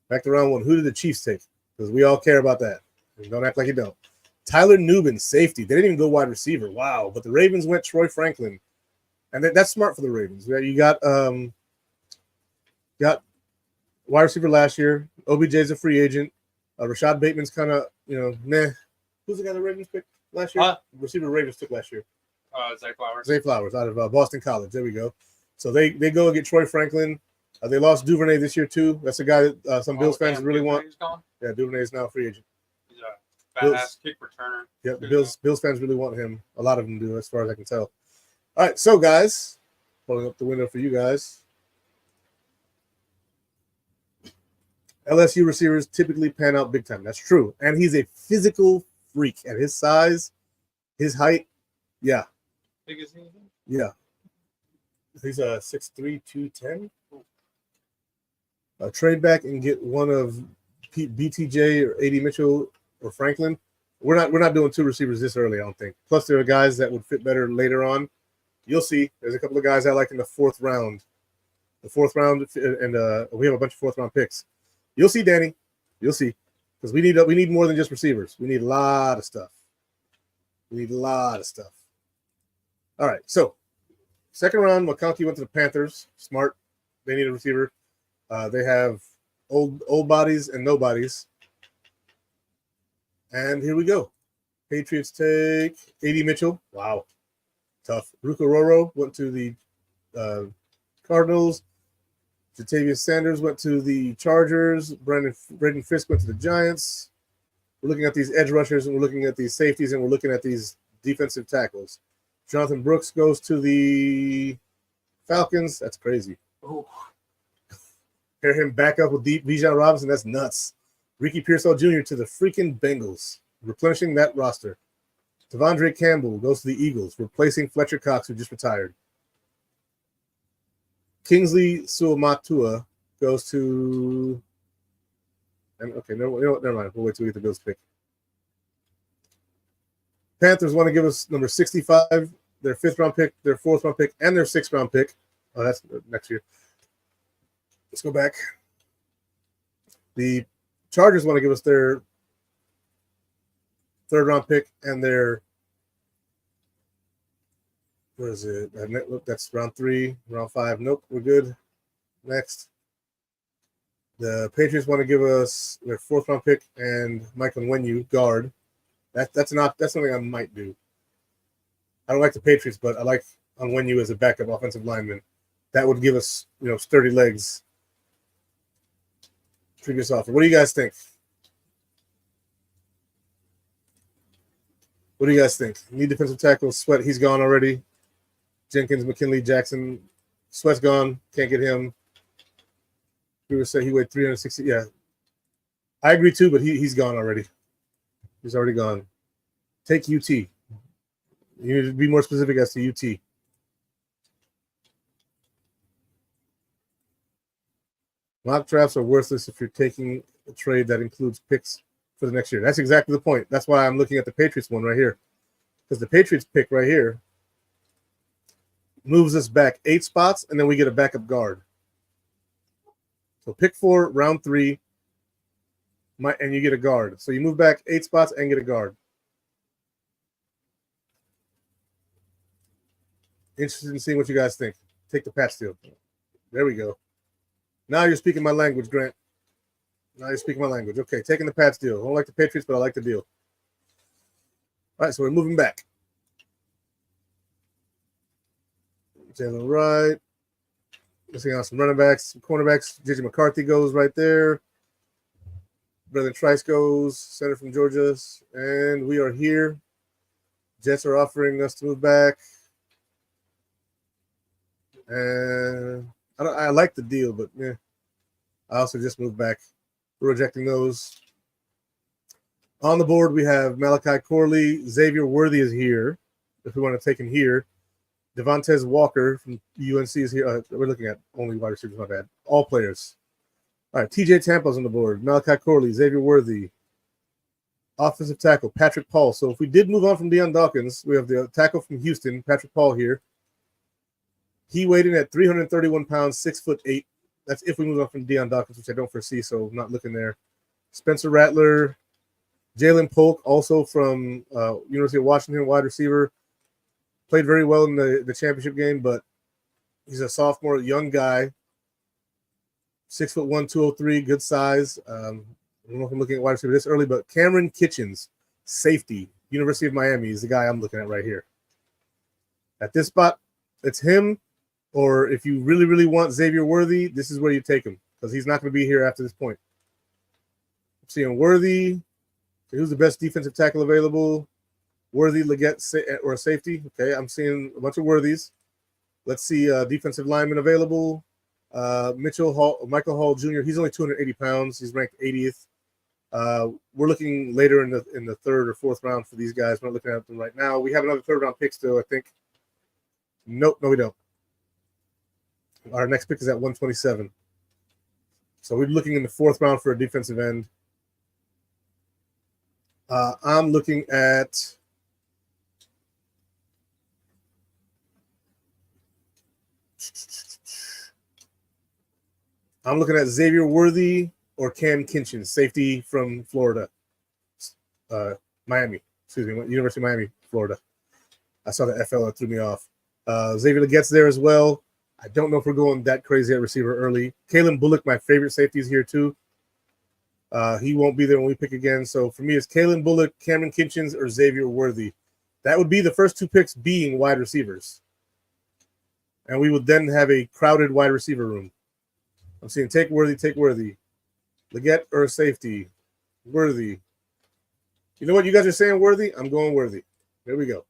Back to round 1. Who did the Chiefs take? Because we all care about that. Don't act like you don't. Tyler Nubin, safety. They didn't even go wide receiver. Wow. But the Ravens went Troy Franklin. And that's smart for the Ravens. You got wide receiver last year. OBJ's a free agent. Rashad Bateman's kind of, meh. Who's the guy the Ravens picked last year? Receiver Ravens took last year. Zay Flowers. Zay Flowers out of Boston College. There we go. So they go and get Troy Franklin. They lost Duvernay this year too. That's a guy that some Bills fans really want. Yeah, Duvernay is now a free agent. He's a badass kick returner. Yeah, Bills fans really want him. A lot of them do, as far as I can tell. All right, so guys, pulling up the window for you guys. LSU receivers typically pan out big time. That's true. And he's a physical freak at his size, his height. Yeah. Big as he is? Yeah. He's 6'3", 210. Trade back and get one of BTJ or AD Mitchell or Franklin. We're not doing 2 receivers this early, I don't think. Plus, there are guys that would fit better later on. You'll see. There's a couple of guys I like in the fourth round. The fourth round, and we have a bunch of fourth round picks. You'll see, Danny. You'll see. Because we need more than just receivers. We need a lot of stuff. All right, so second round, McConkey went to the Panthers. Smart. They need a receiver. They have old bodies and nobodies. And here we go. Patriots take A.D. Mitchell. Wow. Tough. Ruka Roro went to the Cardinals. Jatavius Sanders went to the Chargers. Braden Fisk went to the Giants. We're looking at these edge rushers, and we're looking at these safeties, and we're looking at these defensive tackles. Jonathan Brooks goes to the Falcons. That's crazy. Oh, Pair him back up with Bijan Robinson. That's nuts. Ricky Pearsall Jr. to the freaking Bengals, replenishing that roster. Devondre Campbell goes to the Eagles, replacing Fletcher Cox, who just retired. Kingsley Suamatua goes to. Okay, never mind. We'll wait till we get the Bills pick. Panthers want to give us number 65, their fifth round pick, their fourth round pick, and their sixth round pick. Oh, that's next year. Let's go back. The Chargers want to give us their third round pick and their. What is it? That's round 3, round 5. Nope, we're good. Next. The Patriots want to give us their fourth round pick and Michael Onwenu, guard. That's something I might do. I don't like the Patriots, but I like Onwenu as a backup offensive lineman. That would give us, sturdy legs. Previous offer. What do you guys think? Need defensive tackle. Sweat, he's gone already. Jenkins, McKinley, Jackson. Sweat's gone. Can't get him. We would say he weighed 360. Yeah. I agree too, but he's gone already. He's already gone. Take UT. You need to be more specific as to UT. Mock drafts are worthless if you're taking a trade that includes picks for the next year. That's exactly the point. That's why I'm looking at the Patriots one right here. Because the Patriots pick right here moves us back 8 spots, and then we get a backup guard. So pick 4, round 3, and you get a guard. So you move back 8 spots and get a guard. Interested in seeing what you guys think. Take the patch deal. There we go. Now you're speaking my language, Grant. Okay, taking the patch deal. I don't like the Patriots, but I like the deal. All right, so we're moving back. Jalen Wright. Missing out some running backs, some cornerbacks. JJ McCarthy goes right there. Brendan Trice goes, center from Georgia. And we are here. Jets are offering us to move back. And I like the deal, but I also just moved back. We're rejecting those. On the board, we have Malachi Corley. Xavier Worthy is here, if we want to take him here. Devontae Walker from UNC is here. We're looking at only wide receivers, my bad. All players. All right, TJ Tampa's on the board. Malachi Corley, Xavier Worthy. Offensive tackle, Patrick Paul. So if we did move on from Deion Dawkins, we have the tackle from Houston, Patrick Paul here. He weighed in at 331 pounds, 6'8". That's if we move on from Deion Dawkins, which I don't foresee, so I'm not looking there. Spencer Rattler, Jalen Polk, also from University of Washington, wide receiver. Played very well in the championship game, but he's a sophomore, young guy. 6'1", 203, good size. I don't know if I'm looking at wide receiver this early, but Cameron Kitchens, safety, University of Miami, is the guy I'm looking at right here. At this spot, it's him, or if you really, really want Xavier Worthy, this is where you take him, because he's not going to be here after this point. I'm seeing Worthy. Who's the best defensive tackle available? Worthy, Leggett, or a safety. Okay, I'm seeing a bunch of Worthies. Let's see defensive lineman available. Michael Hall Jr. He's only 280 pounds. He's ranked 80th. We're looking later in the third or fourth round for these guys. We're not looking at them right now. We have another third round pick still, I think. Nope, no, we don't. Our next pick is at 127. So we're looking in the fourth round for a defensive end. I'm looking at I'm looking at Xavier Worthy or Cam Kinchen, safety from Florida. Miami, excuse me, University of Miami, Florida. I saw the FL, that threw me off. Xavier Leggette's there as well. I don't know if we're going that crazy at receiver early. Kalen Bullock, my favorite safety, is here too. He won't be there when we pick again. So for me, it's Kalen Bullock, Cameron Kinchens, or Xavier Worthy. That would be the first 2 picks being wide receivers. And we would then have a crowded wide receiver room. I'm seeing take Worthy. Leggett or safety. Worthy. You know what you guys are saying, Worthy? I'm going Worthy. There we go.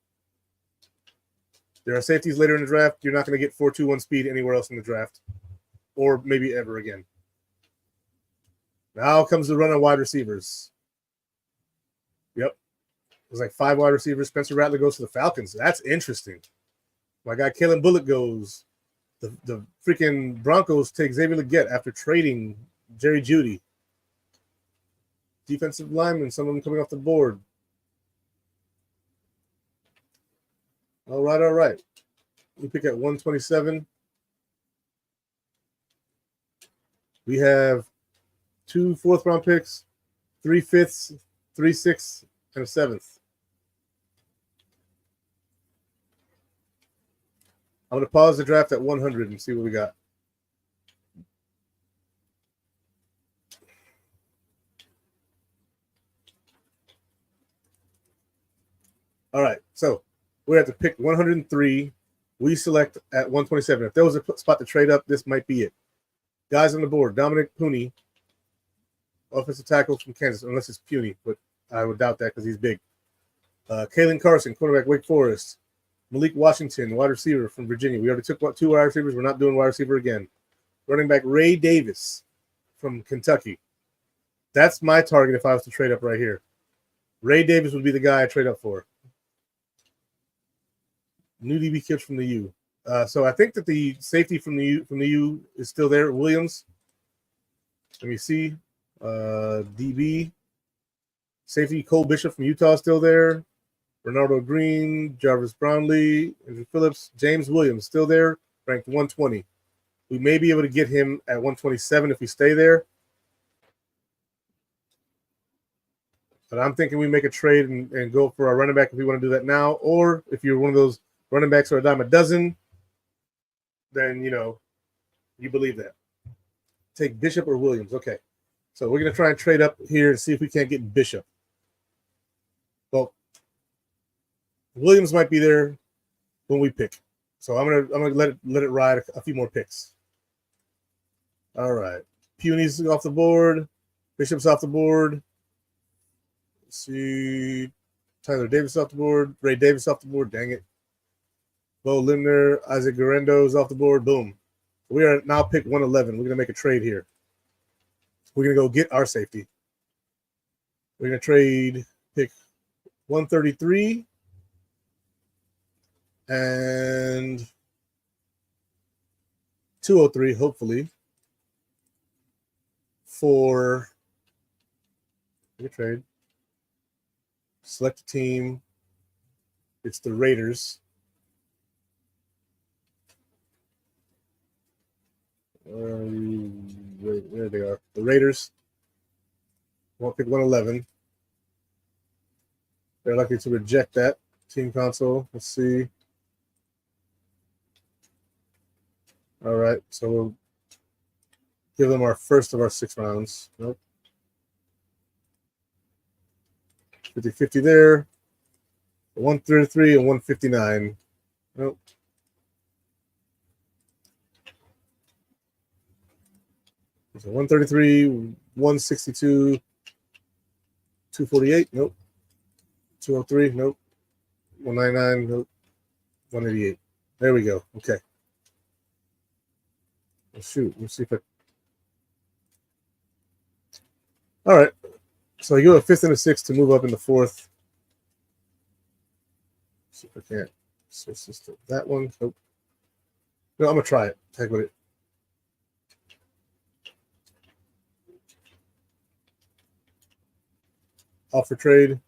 There are safeties later in the draft. You're not going to get 4.21 speed anywhere else in the draft, or maybe ever again. Now comes the run of wide receivers. Yep. There's like 5 wide receivers. Spencer Rattler goes to the Falcons. That's interesting. My guy Kalen Bullock goes. The freaking Broncos take Xavier Legette after trading Jerry Jeudy. Defensive linemen, some of them coming off the board. All right. We pick at 127. We have 2 4th-round picks, 3 5ths, 3 6ths, and a 7th. I'm going to pause the draft at 100 and see what we got. All right, so we have to pick 103. We select at 127. If there was a spot to trade up, this might be it. Guys on the board: Dominic Pooney, offensive tackle from Kansas, unless it's puny, but I would doubt that because he's big. Kalen Carson, quarterback, Wake Forest. Malik Washington, wide receiver from Virginia. We already took 2 wide receivers. We're not doing wide receiver again. Running back Ray Davis from Kentucky. That's my target if I was to trade up right here. Ray Davis would be the guy I trade up for. New DB kids from the U. So I think that the safety from the U is still there. Williams. Let me see. DB. Safety Cole Bishop from Utah is still there. Ronaldo Green, Jarvis Brownlee, Andrew Phillips, James Williams still there, ranked 120. We may be able to get him at 127 if we stay there. But I'm thinking we make a trade and go for our running back if we want to do that now. Or if you're one of those running backs or a dime a dozen, then, you believe that. Take Bishop or Williams. Okay. So we're going to try and trade up here and see if we can't get Bishop. Well, Williams might be there when we pick. So I'm gonna let it ride a few more picks. All right. Puny's off the board. Bishop's off the board. Let's see. Tyler Davis off the board. Ray Davis off the board. Dang it. Bo Limner, Isaac Guerrero is off the board. Boom. We are now pick 111. We're going to make a trade here. We're going to go get our safety. We're going to trade pick 133 and 203, hopefully, for a trade. Select a team. It's the Raiders. There they are. The Raiders. Won't pick 111. They're likely to reject that. Team console. Let's see. All right. So we'll give them our first of our 6 rounds. Nope. 50-50 there. 133 and 159. Nope. So 133, 162, 248. Nope. 203. Nope. 199. Nope. 188. There we go. Okay. Well, shoot. Let's see if I. All right. So you go a 5th and a 6th to move up in the 4th. See if I can't switch this to that one. Nope. No, I'm gonna try it. Heck with it. Offer trade.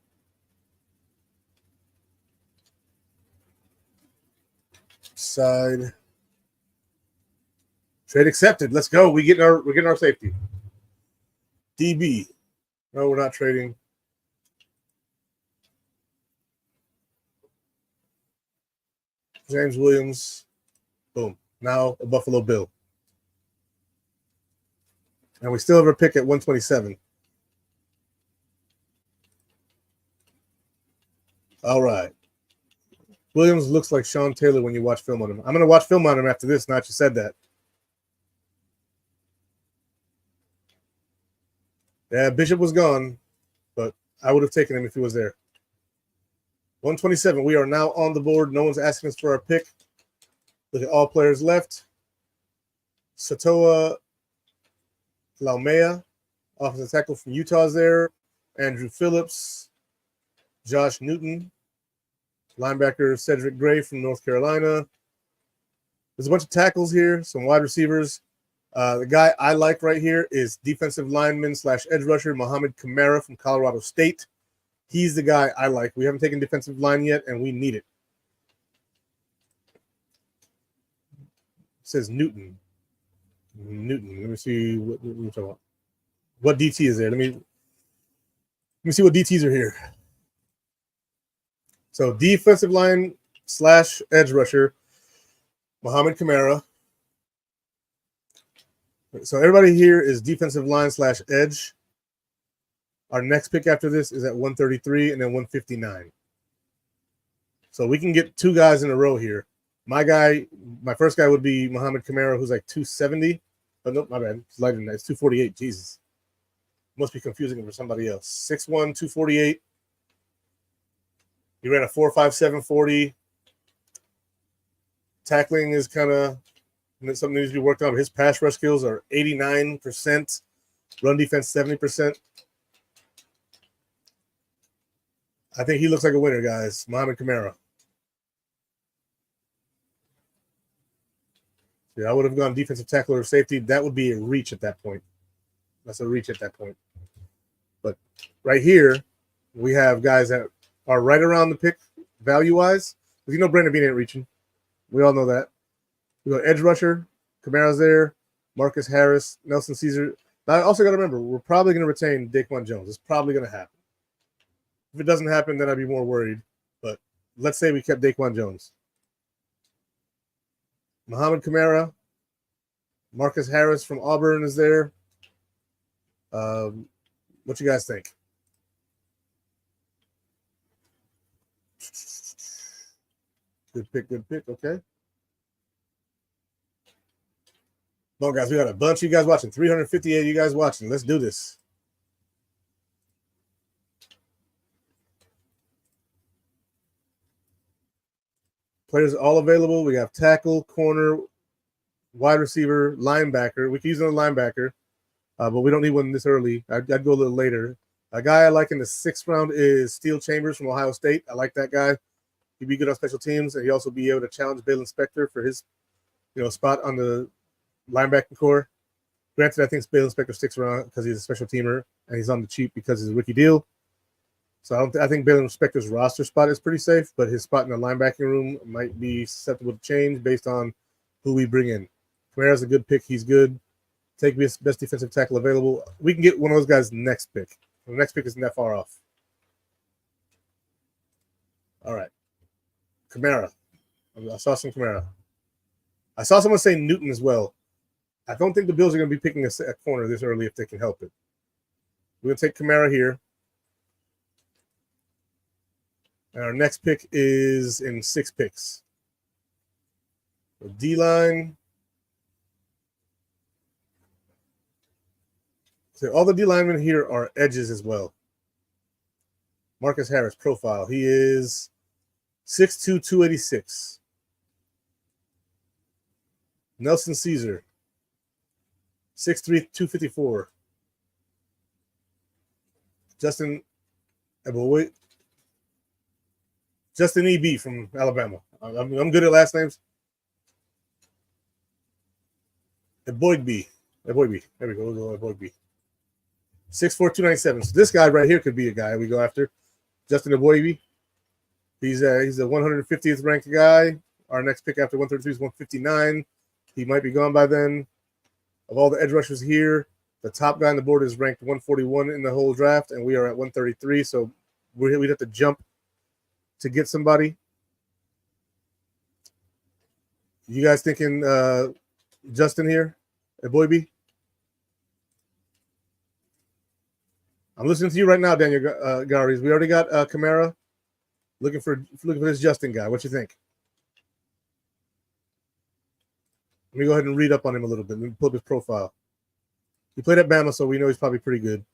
Side. Trade accepted. Let's go. We're getting our safety. DB. No, we're not trading. James Williams. Boom. Now a Buffalo Bill. And we still have our pick at 127. All right. Williams looks like Sean Taylor when you watch film on him. I'm going to watch film on him after this. Not you said that. Yeah, Bishop was gone, but I would have taken him if he was there. 127. We are now on the board. No one's asking us for our pick. Look at all players left. Satoa Laumea, offensive tackle from Utah, is there. Andrew Phillips, Josh Newton, linebacker Cedric Gray from North Carolina. There's a bunch of tackles here, some wide receivers. The guy I like right here is defensive lineman / edge rusher Mohamed Kamara from Colorado State. He's the guy I like. We haven't taken defensive line yet, and we need it. It says Newton. Newton. Let me see what we're talking about. What DT is there? Let me see what DTs are here. So defensive line / edge rusher Mohamed Kamara. So everybody here is defensive line / edge. Our next pick after this is at 133 and then 159. So we can get two guys in a row here. My first guy would be Mohamed Kamara, who's like 270. But nope, my bad. It's lighter than that. It's 248. Jesus. Must be confusing for somebody else. 6'1", 248. He ran a 4.57 40. Tackling is kind of something that needs to be worked on. His pass rush skills are 89%. Run defense, 70%. I think he looks like a winner, guys. Mohamed Kamara. Yeah, I would have gone defensive tackle or safety. That would be a reach at that point. That's a reach at that point. But right here, we have guys that are right around the pick value-wise. Because you know Brandon Bean ain't reaching. We all know that. We go edge rusher. Kamara's there. Marcus Harris. Nelson Caesar. Now, I also got to remember, we're probably going to retain Daquan Jones. It's probably going to happen. If it doesn't happen, then I'd be more worried. But let's say we kept Daquan Jones. Mohamed Kamara. Marcus Harris from Auburn is there. What you guys think? Good pick, good pick. Okay. Well, guys, we got a bunch of you guys watching. 358 of you guys watching. Let's do this. Players all available. We have tackle, corner, wide receiver, linebacker. We can use another linebacker, but we don't need one this early. I'd go a little later. A guy I like in the 6th round is Steel Chambers from Ohio State. I like that guy. He'd be good on special teams, and he'd also be able to challenge Balen Spector for his, spot on the linebacking core. Granted, I think Balen Spector sticks around because he's a special teamer and he's on the cheap because he's a rookie deal. So I think Balen Spector's roster spot is pretty safe, but his spot in the linebacking room might be susceptible to change based on who we bring in. Kamara's a good pick. He's good. Take best defensive tackle available. We can get one of those guys next pick. The next pick isn't that far off. All right. Kamara. I saw some Kamara. I saw someone say Newton as well. I don't think the Bills are going to be picking a corner this early if they can help it. We're going to take Kamara here. And our next pick is in 6 picks. So D-line. So all the D linemen here are edges as well. Marcus Harris profile. He is 6'2", 286. Nelson Caesar. 6'3", 254. Justin E.B. from Alabama. I'm good at last names. Eboigbe. There we go. We'll go Eboigbe. 6'4", 297. So this guy right here could be a guy we go after. Justin Eboigbe. He's the 150th ranked guy. Our next pick after 133 is 159. He might be gone by then. Of all the edge rushers here, the top guy on the board is ranked 141 in the whole draft, and we are at 133. So we'd have to jump to get somebody. You guys thinking Justin here at Boybe? I'm listening to you right now, Daniel Garis. We already got Kamara. Looking for this Justin guy. What you think? Let me go ahead and read up on him a little bit. Let me pull up his profile. He played at Bama, so we know he's probably pretty good.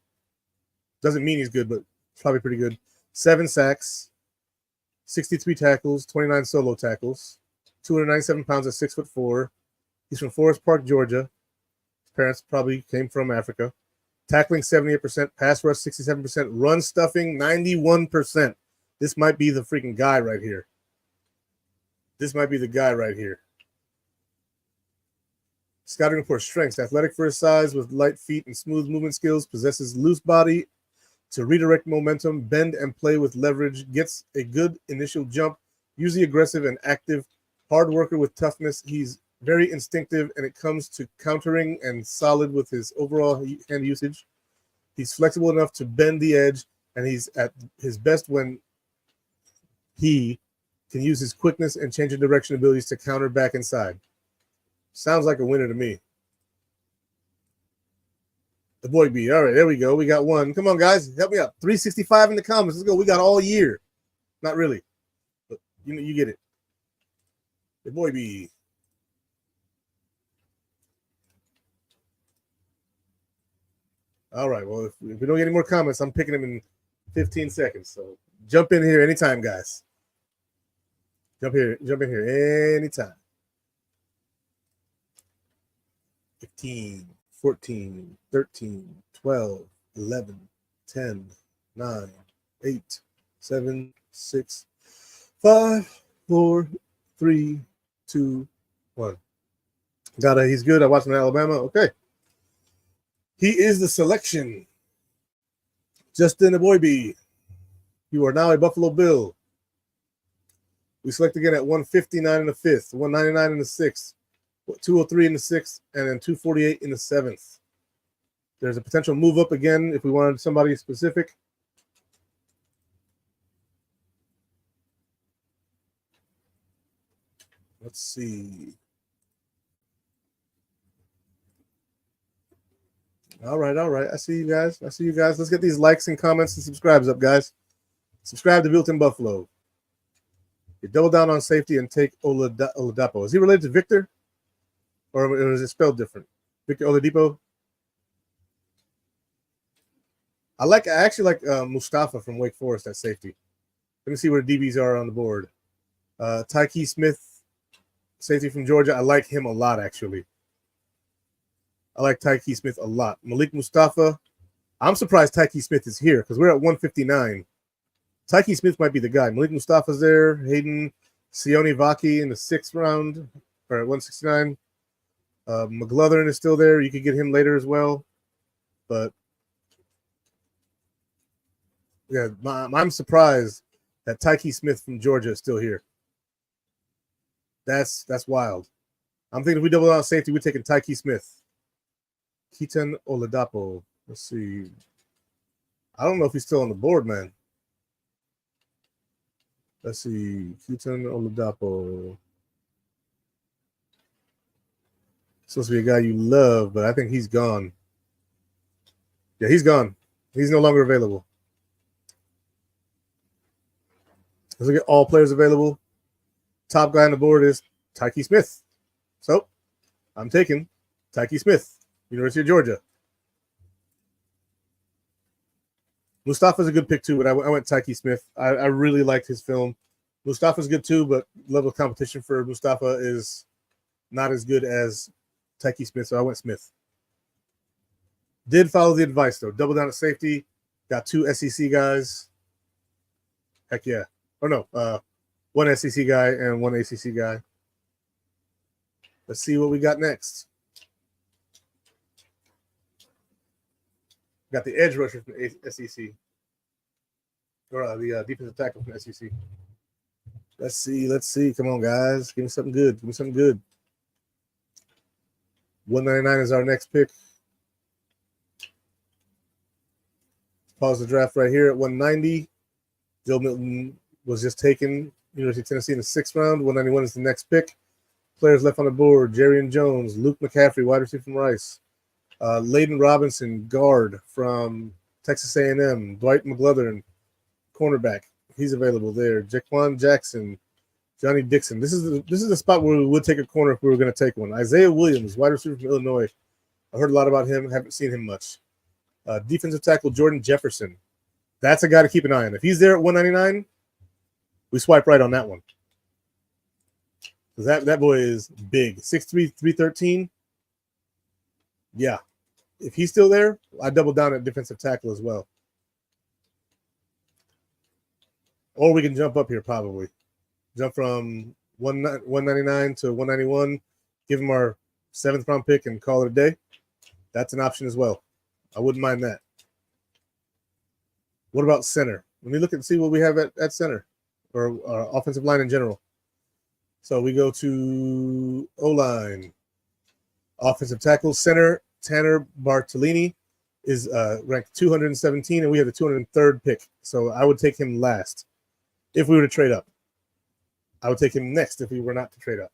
Doesn't mean he's good, but he's probably pretty good. 7 sacks, 63 tackles, 29 solo tackles, 297 pounds at 6'4". He's from Forest Park, Georgia. His parents probably came from Africa. Tackling 78%, pass rush 67%, run stuffing 91%. This might be the freaking guy right here. This might be the guy right here. Scouting report strengths. Athletic for his size with light feet and smooth movement skills. Possesses loose body to redirect momentum, bend and play with leverage. Gets a good initial jump. Usually aggressive and active. Hard worker with toughness. He's very instinctive and it comes to countering and solid with his overall hand usage. He's flexible enough to bend the edge, and he's at his best when he can use his quickness and change of direction abilities to counter back inside. Sounds like a winner to me. The boy B. All right, there we go. We got one. Come on, guys. Help me out. 365 in the comments. Let's go. We got all year. Not really, but you get it. The boy B. All right. Well, if we don't get any more comments, I'm picking him in 15 seconds. So jump in here anytime, guys. Jump in here anytime. 15, 14, 13, 12, 11, 10, 9, 8, 7, 6, 5, 4, 3, 2, 1. He's good. I watched him in Alabama. Okay. He is the selection. Justin Aboybe. You are now a Buffalo Bill. We select again at 159 in the 5th, 199 in the 6th, 203 in the 6th, and then 248 in the 7th. There's a potential move up again if we wanted somebody specific. Let's see. All right. I see you guys. Let's get these likes and comments and subscribes up, guys. Subscribe to Built-in Buffalo. You double down on safety and take Oladapo. Is he related to Victor? Or is it spelled different? Victor Oladipo? I actually like Mustafa from Wake Forest at safety. Let me see where DBs are on the board. Tyke Smith, safety from Georgia. I like him a lot, actually. I like Tyke Smith a lot. Malik Mustafa. I'm surprised Tyke Smith is here because we're at 159. Tyke Smith might be the guy. Malik Mustafa's there. Hayden Sione Vaki in the 6th round, or at 169. McGlothern is still there. You could get him later as well. But yeah, I'm surprised that Tyke Smith from Georgia is still here. That's wild. I'm thinking if we double down on safety, we're taking Tyke Smith. Keaton Oladapo. Let's see. I don't know if he's still on the board, man. Let's see. Keaton Oladapo. Supposed to be a guy you love, but I think he's gone. Yeah, he's gone. He's no longer available. Let's look at all players available. Top guy on the board is Tyke Smith. So I'm taking Tyke Smith, University of Georgia. Mustafa's a good pick too, but I went Tyke Smith. I really liked his film. Mustafa's good too, but level of competition for Mustafa is not as good as Tyke Smith, so I went Smith. Did follow the advice though. Double down at safety. Got 2 SEC guys. Heck yeah. Oh no, 1 SEC guy and 1 ACC guy. Let's see what we got next. Got the edge rusher from SEC. Or the defensive tackle from SEC. Let's see. Come on, guys. Give me something good. 199 is our next pick. Pause the draft right here at 190. Joe Milton was just taken, University of Tennessee in the 6th round. 191 is the next pick. Players left on the board: Jerrion Jones, Luke McCaffrey, wide receiver from Rice, Layden Robinson, guard from Texas A&M, Dwight McGlothern, cornerback. He's available there. Jaquan Jackson, Johnny Dixon. This is the spot where we would take a corner if we were going to take one. Isaiah Williams, wide receiver from Illinois. I heard a lot about him. Haven't seen him much. Defensive tackle Jordan Jefferson. That's a guy to keep an eye on. If he's there at 199, we swipe right on that one. Because that boy is big. 6'3", 313. Yeah. If he's still there, I double down at defensive tackle as well. Or we can jump up here probably. Jump from 199 to 191. Give him our 7th round pick and call it a day. That's an option as well. I wouldn't mind that. What about center? Let me look and see what we have at center or offensive line in general. So we go to O-line. Offensive tackle center Tanner Bartolini is ranked 217, and we have the 203rd pick. So I would take him last if we were to trade up. I would take him next if we were not to trade up.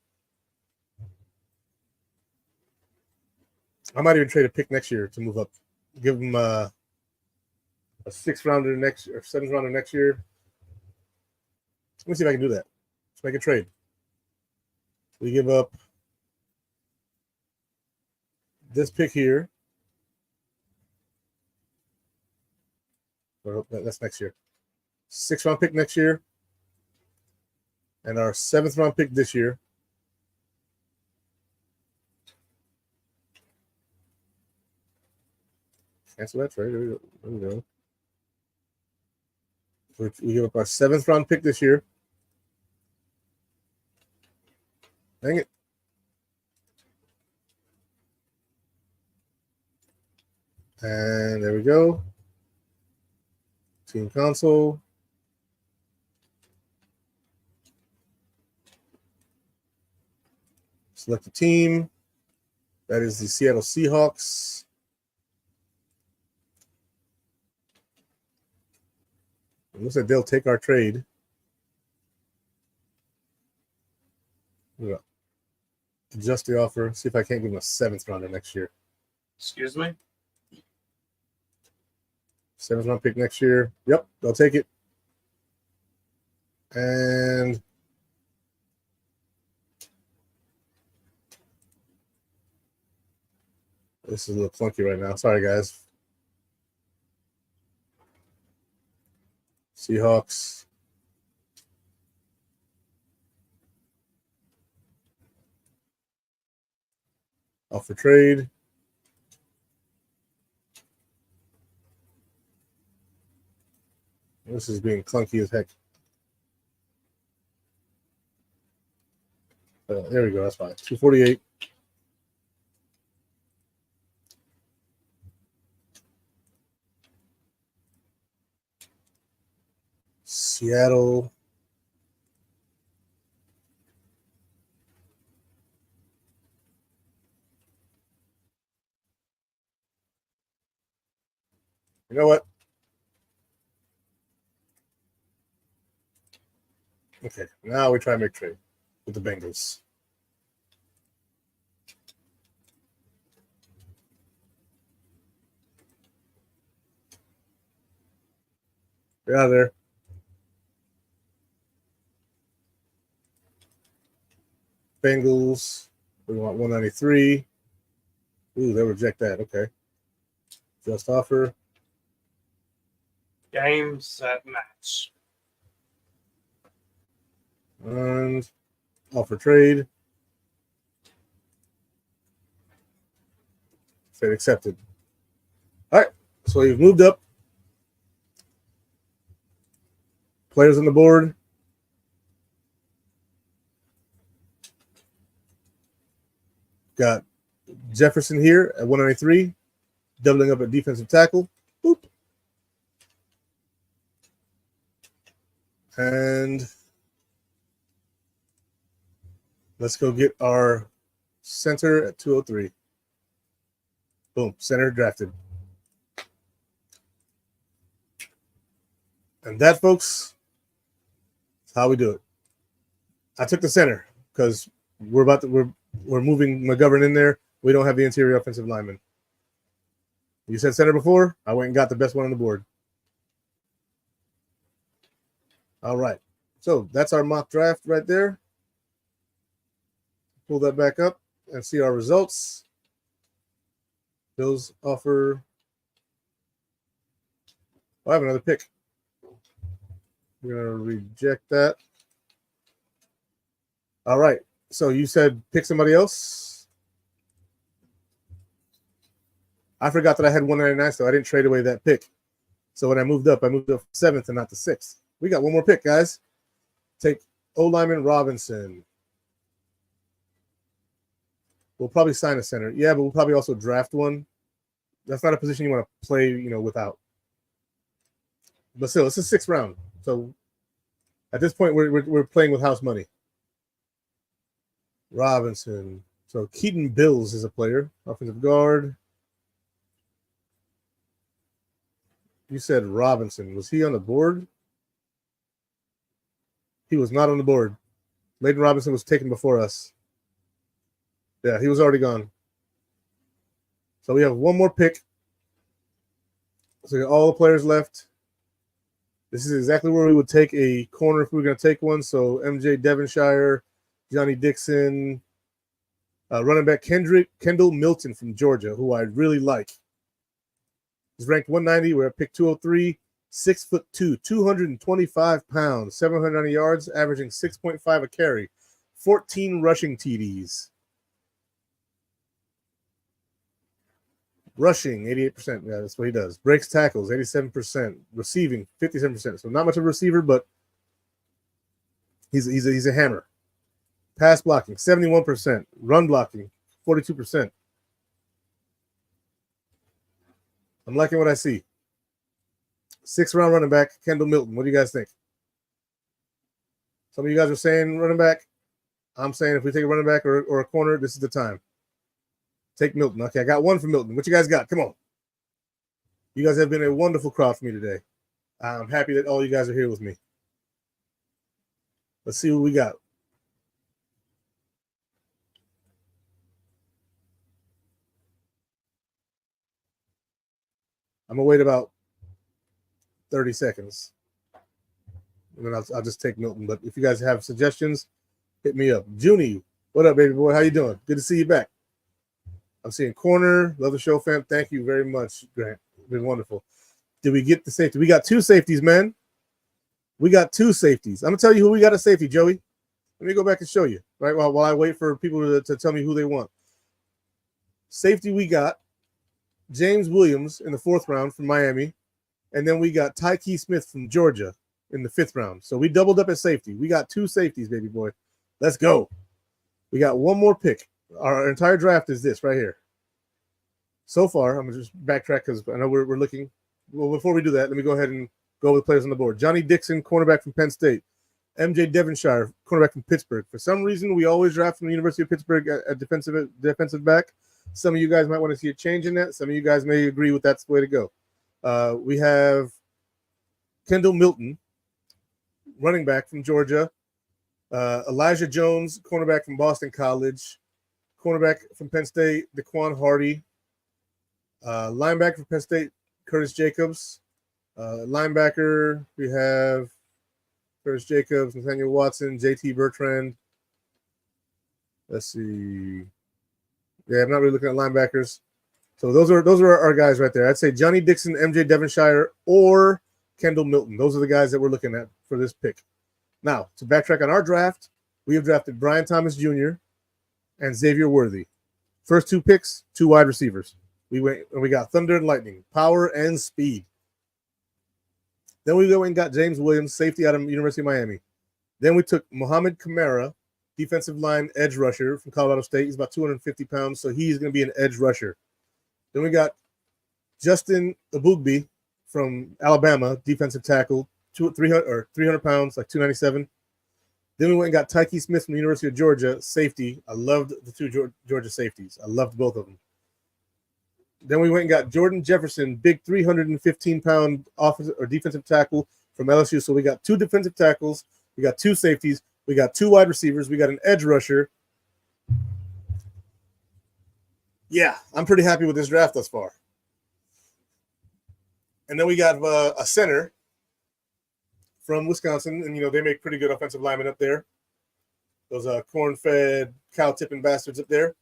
I might even trade a pick next year to move up. Give him a 6th rounder next or 7th rounder next year. Let me see if I can do that. Let's make a trade. We give up this pick here. Or that's next year. 6th round pick next year. And our 7th round pick this year. Cancel that trade. There we go. We give up our 7th round pick this year. Dang it. And there we go. Team console. Select the team. That is the Seattle Seahawks. It looks like they'll take our trade. Yeah. Adjust the offer. See if I can't give them a 7th rounder next year. Excuse me? 7th round pick next year. Yep, they'll take it. And this is a little clunky right now. Sorry, guys. Seahawks. Offer trade. This is being clunky as heck. There we go. That's fine. 248. Seattle. You know what? Okay, now we try and make trade with the Bengals. Get out of there. Bengals. We want 193. Ooh, they'll reject that. Okay. Just offer. Game, set, match. And offer trade. Trade accepted. All right. So we've moved up. Players on the board. Got Jefferson here at 193, doubling up at defensive tackle. Boop. And let's go get our center at 203. Boom, center drafted. And that, folks, is how we do it. I took the center because we're moving McGovern in there. We don't have the interior offensive lineman. You said center before. I went and got the best one on the board. All right. So that's our mock draft right there. Pull that back up and see our results. Bills offer. Oh, I have another pick. We're going to reject that. All right. So you said pick somebody else. I forgot that I had 199, so I didn't trade away that pick. So when I moved up 7th and not the 6th. We got one more pick, guys. Take O-lineman Robinson. We'll probably sign a center. Yeah, but we'll probably also draft one. That's not a position you want to play, without. But still, it's a 6th round. So at this point, we're playing with house money. Robinson. So Keaton Bills is a player. Offensive guard. You said Robinson. Was he on the board? He was not on the board. Leighton Robinson was taken before us. Yeah, he was already gone. So we have one more pick. So we got all the players left. This is exactly where we would take a corner if we were going to take one. So MJ Devonshire, Johnny Dixon, running back Kendall Milton from Georgia, who I really like. He's ranked 190. We're at pick 203. 6'2", 225 pounds, 790 yards, averaging 6.5 a carry, 14 rushing TDs. Rushing, 88%. Yeah, that's what he does. Breaks tackles, 87%. Receiving, 57%. So not much of a receiver, but he's a hammer. Pass blocking, 71%. Run blocking, 42%. I'm liking what I see. 6th round running back, Kendall Milton. What do you guys think? Some of you guys are saying running back. I'm saying if we take a running back or a corner, this is the time. Take Milton. Okay, I got one for Milton. What you guys got? Come on. You guys have been a wonderful crowd for me today. I'm happy that all you guys are here with me. Let's see what we got. I'm going to wait about 30 seconds. And then I'll just take Milton. But if you guys have suggestions, hit me up. Junie, what up, baby boy? How you doing? Good to see you back. I'm seeing corner. Love the show, fam. Thank you very much, Grant. It's been wonderful. Did we get the safety? We got 2 safeties, man. We got 2 safeties. I'm going to tell you who we got a safety, Joey. Let me go back and show you, right, while I wait for people to tell me who they want. Safety, we got James Williams in the 4th round from Miami. And then we got Tyke Smith from Georgia in the 5th round. So we doubled up at safety. We got 2 safeties, baby boy. Let's go. We got one more pick. Our entire draft is this right here. So far, I'm going to just backtrack because I know we're looking. Well, before we do that, let me go ahead and go over the players on the board. Johnny Dixon, cornerback from Penn State. MJ Devonshire, cornerback from Pittsburgh. For some reason, we always draft from the University of Pittsburgh at defensive back. Some of you guys might want to see a change in that. Some of you guys may agree with that's the way to go. We have Kendall Milton, running back from Georgia. Elijah Jones, cornerback from Boston College. Cornerback from Penn State, Daquan Hardy. Linebacker from Penn State, Curtis Jacobs. Linebacker, we have Curtis Jacobs, Nathaniel Watson, JT Bertrand. Let's see. Yeah, I'm not really looking at linebackers. So those are our guys right there. I'd say Johnny Dixon, MJ Devonshire, or Kendall Milton. Those are the guys that we're looking at for this pick. Now, to backtrack on our draft, we have drafted Brian Thomas Jr. and Xavier Worthy. First 2 picks, 2 wide receivers. We got thunder and lightning, power and speed. Then we go and got James Williams, safety out of University of Miami. Then we took Mohamed Kamara, defensive line edge rusher from Colorado State. He's about 250 pounds, so he's going to be an edge rusher. Then we got Justin Abugbe from Alabama, defensive tackle, 300 pounds, like 297. Then we went and got Tyke Smith from the University of Georgia, safety. I loved the 2 Georgia safeties. I loved both of them. Then we went and got Jordan Jefferson, big 315-pound offensive or defensive tackle from LSU. So we got 2 defensive tackles, we got 2 safeties, we got 2 wide receivers, we got an edge rusher. Yeah, I'm pretty happy with this draft thus far. And then we got a center from Wisconsin, and they make pretty good offensive linemen up there. Those corn-fed, cow-tipping bastards up there.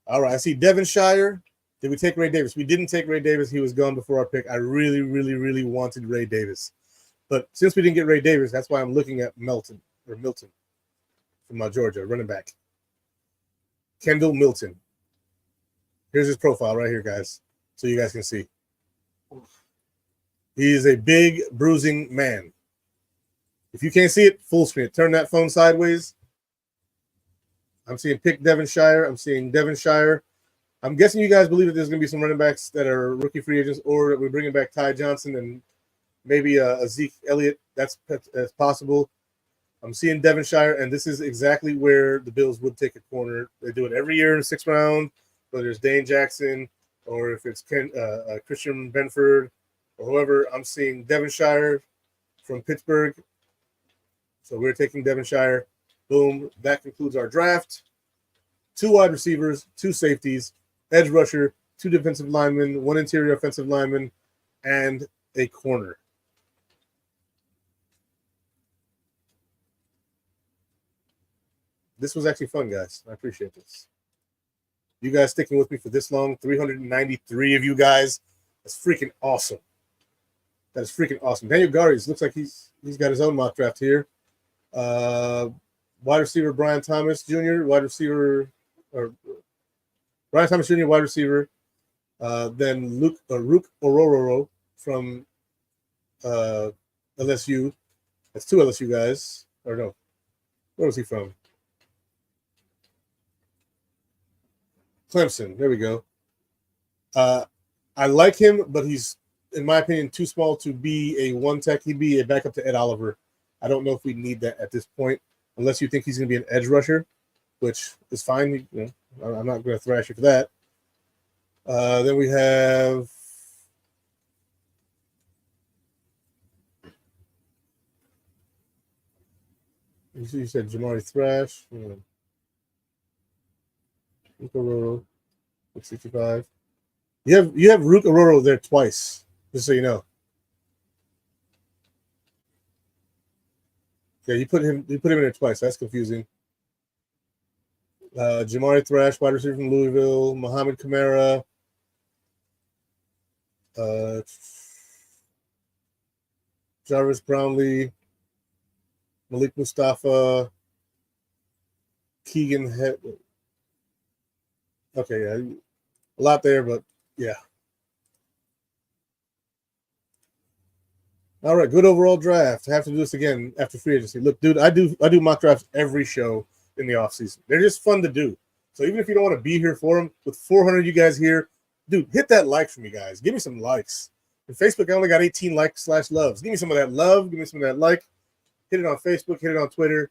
All right, I see Devonshire. Did we take Ray Davis? We didn't take Ray Davis. He was gone before our pick. I really, really, really wanted Ray Davis. But since we didn't get Ray Davis, that's why I'm looking at Milton from Georgia, running back. Kendall Milton. Here's his profile right here, guys, so you guys can see. He is a big, bruising man. If you can't see it, full screen it. Turn that phone sideways. I'm seeing pick Devonshire. I'm seeing Devonshire. I'm guessing you guys believe that there's going to be some running backs that are rookie free agents, or that we're bringing back Ty Johnson and maybe a Zeke Elliott. That's possible. I'm seeing Devonshire, and this is exactly where the Bills would take a corner. They do it every year in the 6th round, whether it's Dane Jackson or if it's Christian Benford or whoever. I'm seeing Devonshire from Pittsburgh. So we're taking Devonshire. Boom. That concludes our draft. 2 wide receivers, 2 safeties, edge rusher, 2 defensive linemen, 1 interior offensive lineman, and a corner. This was actually fun, guys. I appreciate this. You guys sticking with me for this long, 393 of you guys. That's freaking awesome. That is freaking awesome. Daniel Garies looks like he's got his own mock draft here. Wide receiver Brian Thomas Jr., wide receiver Brian Thomas Jr., wide receiver. Then Rook Ororo from LSU. That's 2 LSU guys. Or no, where was he from? Clemson. There we go. I like him, but he's, in my opinion, too small to be a one tech. He'd be a backup to Ed Oliver. I don't know if we need that at this point, unless you think he's going to be an edge rusher, which is fine. I'm not going to thrash you for that. Then we have you said Jamari Thrash. Rook Ororo, 65. You have Rook Ororo there twice, just so you know. Yeah, you put him in there twice. That's confusing. Jamari Thrash, wide receiver from Louisville. Muhammad Kamara. Jarvis Brownlee. Malik Mustafa. Keegan Head. Okay, yeah, a lot there, but yeah. All right, good overall draft. I have to do this again after free agency. Look, dude, I do mock drafts every show in the offseason. They're just fun to do. So even if you don't want to be here for them, with 400 of you guys here, dude, hit that like for me, guys. Give me some likes. On Facebook, I only got 18 likes/loves. Give me some of that love. Give me some of that like. Hit it on Facebook. Hit it on Twitter.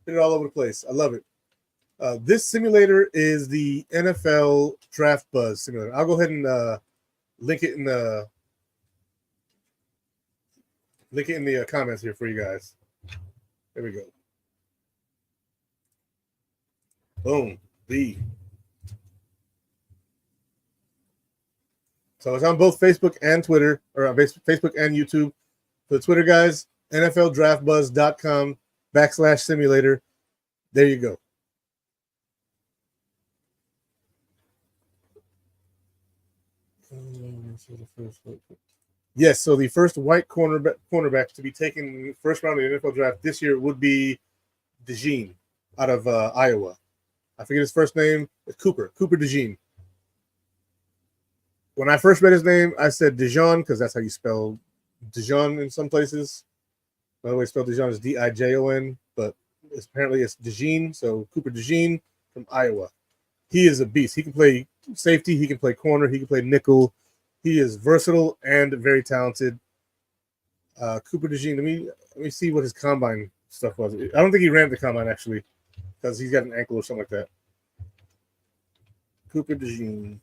Hit it all over the place. I love it. This simulator is the NFL Draft Buzz simulator. I'll go ahead and link it in the comments here for you guys. There we go. Boom. So it's on both Facebook and Twitter, or on Facebook and YouTube. For the Twitter guys, NFLDraftBuzz.com/simulator. There you go. Yes, so the first white cornerback to be taken in the first round of the NFL draft this year would be DeJean out of Iowa. I forget his first name. It's Cooper DeJean. When I first read his name, I said Dijon because that's how you spell Dijon in some places. By the way, spelled Dijon is Dijon, but apparently it's DeJean. So Cooper DeJean from Iowa. He is a beast. He can play safety. He can play corner. He can play nickel. He is versatile and very talented. Cooper DeJean. Let me see what his combine stuff was. I don't think he ran the combine actually, because he's got an ankle or something like that. Cooper DeJean.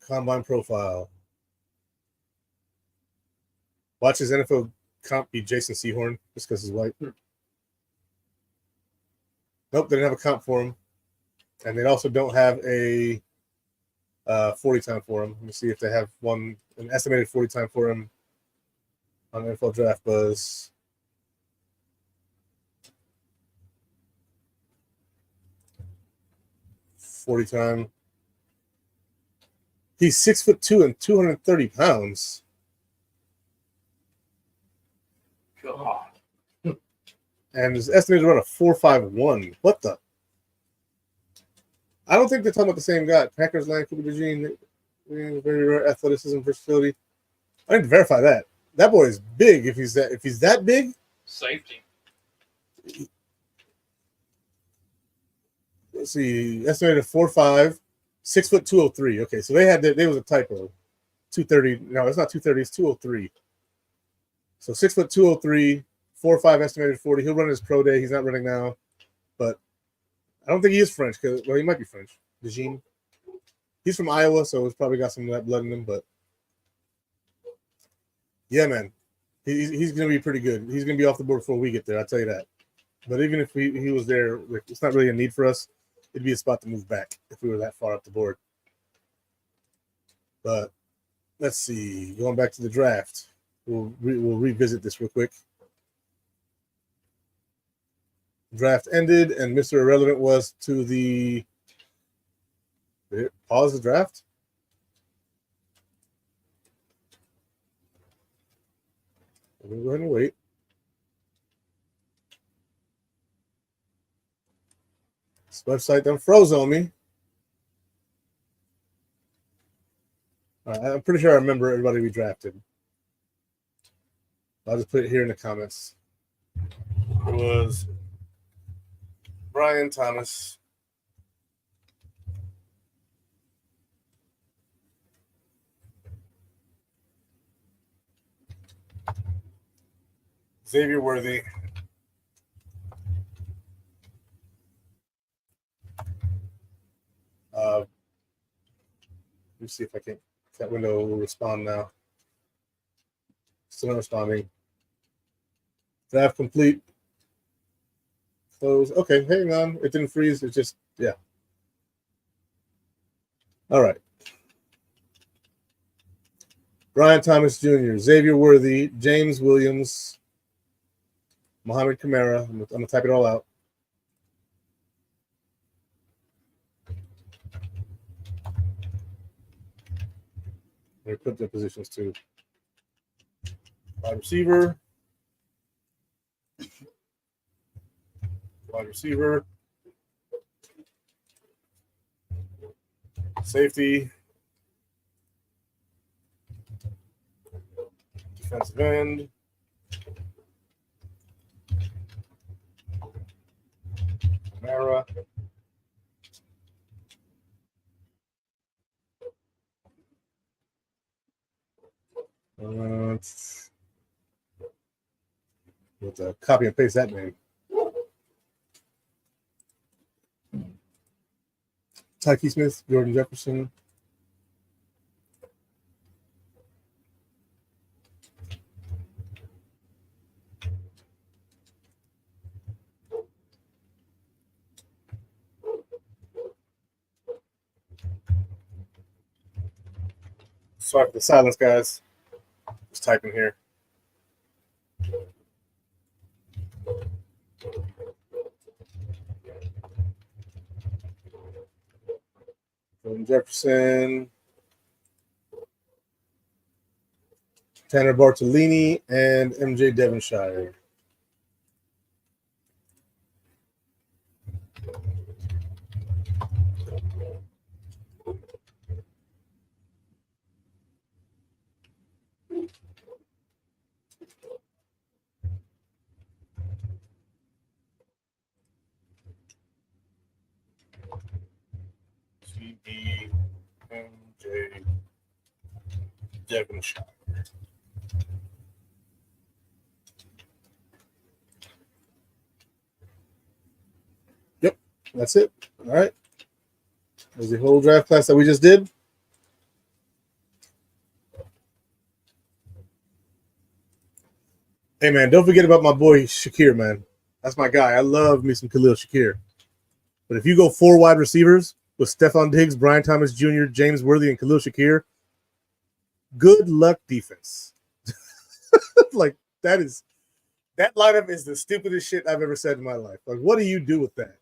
Combine profile. Watch his NFL comp be Jason Sehorn just because he's white. Nope, they didn't have a comp for him. And they also don't have a 40 time for him. Let me see if they have an estimated 40 time for him on NFL Draft Buzz. $40 time. He's 6'2" and 230 pounds. God. And his estimated around a 4.51. What the? I don't think they're talking about the same guy. Packers line, Cooper DeJean, very rare athleticism, versatility. I need to verify that. That boy is big. If he's that big, Safety. Let's see. Estimated 4'5", 6'2", 203. Okay, so there was a typo. 230. No, it's not 230. It's 203. So 6'2", 203, 4'5", estimated 40. He'll run his pro day. He's not running now, but I don't think he is French. He might be French. DeJean. He's from Iowa, so he's probably got some of that blood in him. But yeah, man, he's going to be pretty good. He's going to be off the board before we get there. I'll tell you that. But even if he was there, it's not really a need for us. It'd be a spot to move back if we were that far up the board. But let's see. Going back to the draft, we'll revisit this real quick. Draft ended, and Mr. Irrelevant was to the. Did it pause the draft? We'll go ahead and wait. This website done froze on me. All right, I'm pretty sure I remember everybody we drafted. I'll just put it here in the comments. It was Brian Thomas, Xavier Worthy, let me see if I can. That window will respond now. Still not responding. Draft complete. Close. Okay, hang on. It didn't freeze. It just, yeah. All right. Brian Thomas Jr., Xavier Worthy, James Williams, Mohamed Kamara. I'm going to type it all out. They put their positions too. Wide receiver. Wide receiver. Safety. Defensive end. Kamara. Let's copy and paste that name. Tyke Smith, Jordan Jefferson. Sorry for the silence, guys. Just typing here. Jordan Jefferson, Tanner Bartolini, and MJ Devonshire. TB, MJ Devonshire. Yep, that's it. All right. There's the whole draft class that we just did. Hey, man, don't forget about my boy Shakir, man. That's my guy. I love me some Khalil Shakir. But if you go 4 wide receivers with Stephon Diggs, Brian Thomas Jr., James Worthy, and Khalil Shakir, good luck defense. Like, that lineup is the stupidest shit I've ever said in my life. Like, what do you do with that?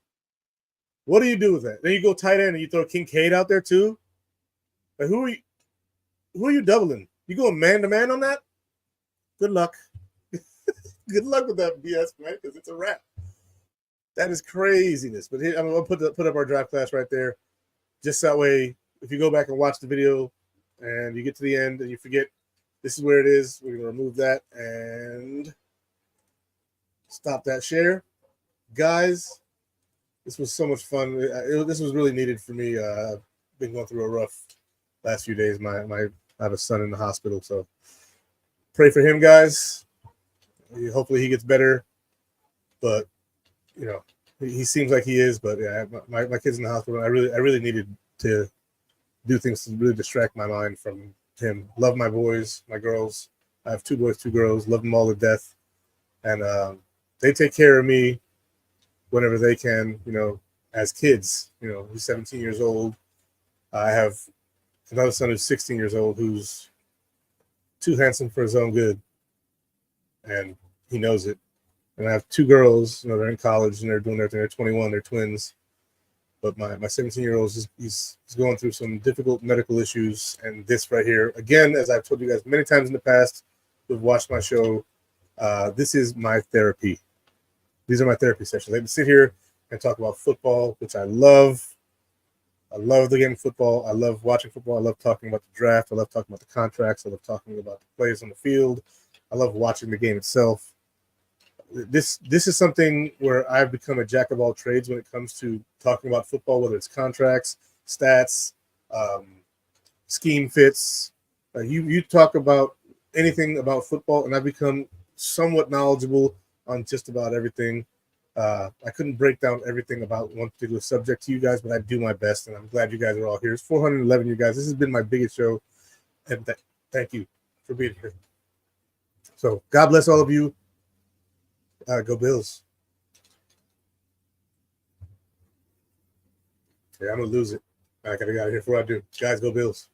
What do you do with that? Then you go tight end and you throw Kincaid out there too. Like, who are you doubling? You going man to man on that? Good luck. Good luck with that BS, man, because it's a wrap. That is craziness. But here, I'm gonna put up our draft class right there, just that way. If you go back and watch the video, and you get to the end and you forget this is where it is, we're gonna remove that and stop that share, guys. This was so much fun. This was really needed for me. I've been going through a rough last few days. I have a son in the hospital, so pray for him, guys. Hopefully he gets better. But you know, he seems like he is. But yeah, my kid's in the hospital. I really needed to do things to really distract my mind from him. Love my boys, my girls. I have 2 boys, 2 girls. Love them all to death, and they take care of me whenever they can, you know, as kids. You know, he's 17 years old. I have another son who's 16 years old who's too handsome for his own good, and he knows it. And I have 2 girls, you know, they're in college and they're doing their thing. They're 21, they're twins. But my 17-year-old, he's going through some difficult medical issues. And this right here, again, as I've told you guys many times in the past who've watched my show, this is my therapy. These are my therapy sessions. I can sit here and talk about football, which I love. I love the game of football. I love watching football. I love talking about the draft. I love talking about the contracts. I love talking about the players on the field. I love watching the game itself. This is something where I've become a jack of all trades when it comes to talking about football, whether it's contracts, stats, scheme fits. You talk about anything about football, and I've become somewhat knowledgeable on just about everything. I couldn't break down everything about one particular subject to you guys, but I do my best, and I'm glad you guys are all here. It's 411 you guys. This has been my biggest show, and thank you for being here. So God bless all of you. Go Bills. Yeah, I'm going to lose it. I got to get out of here before I do. Guys, go Bills.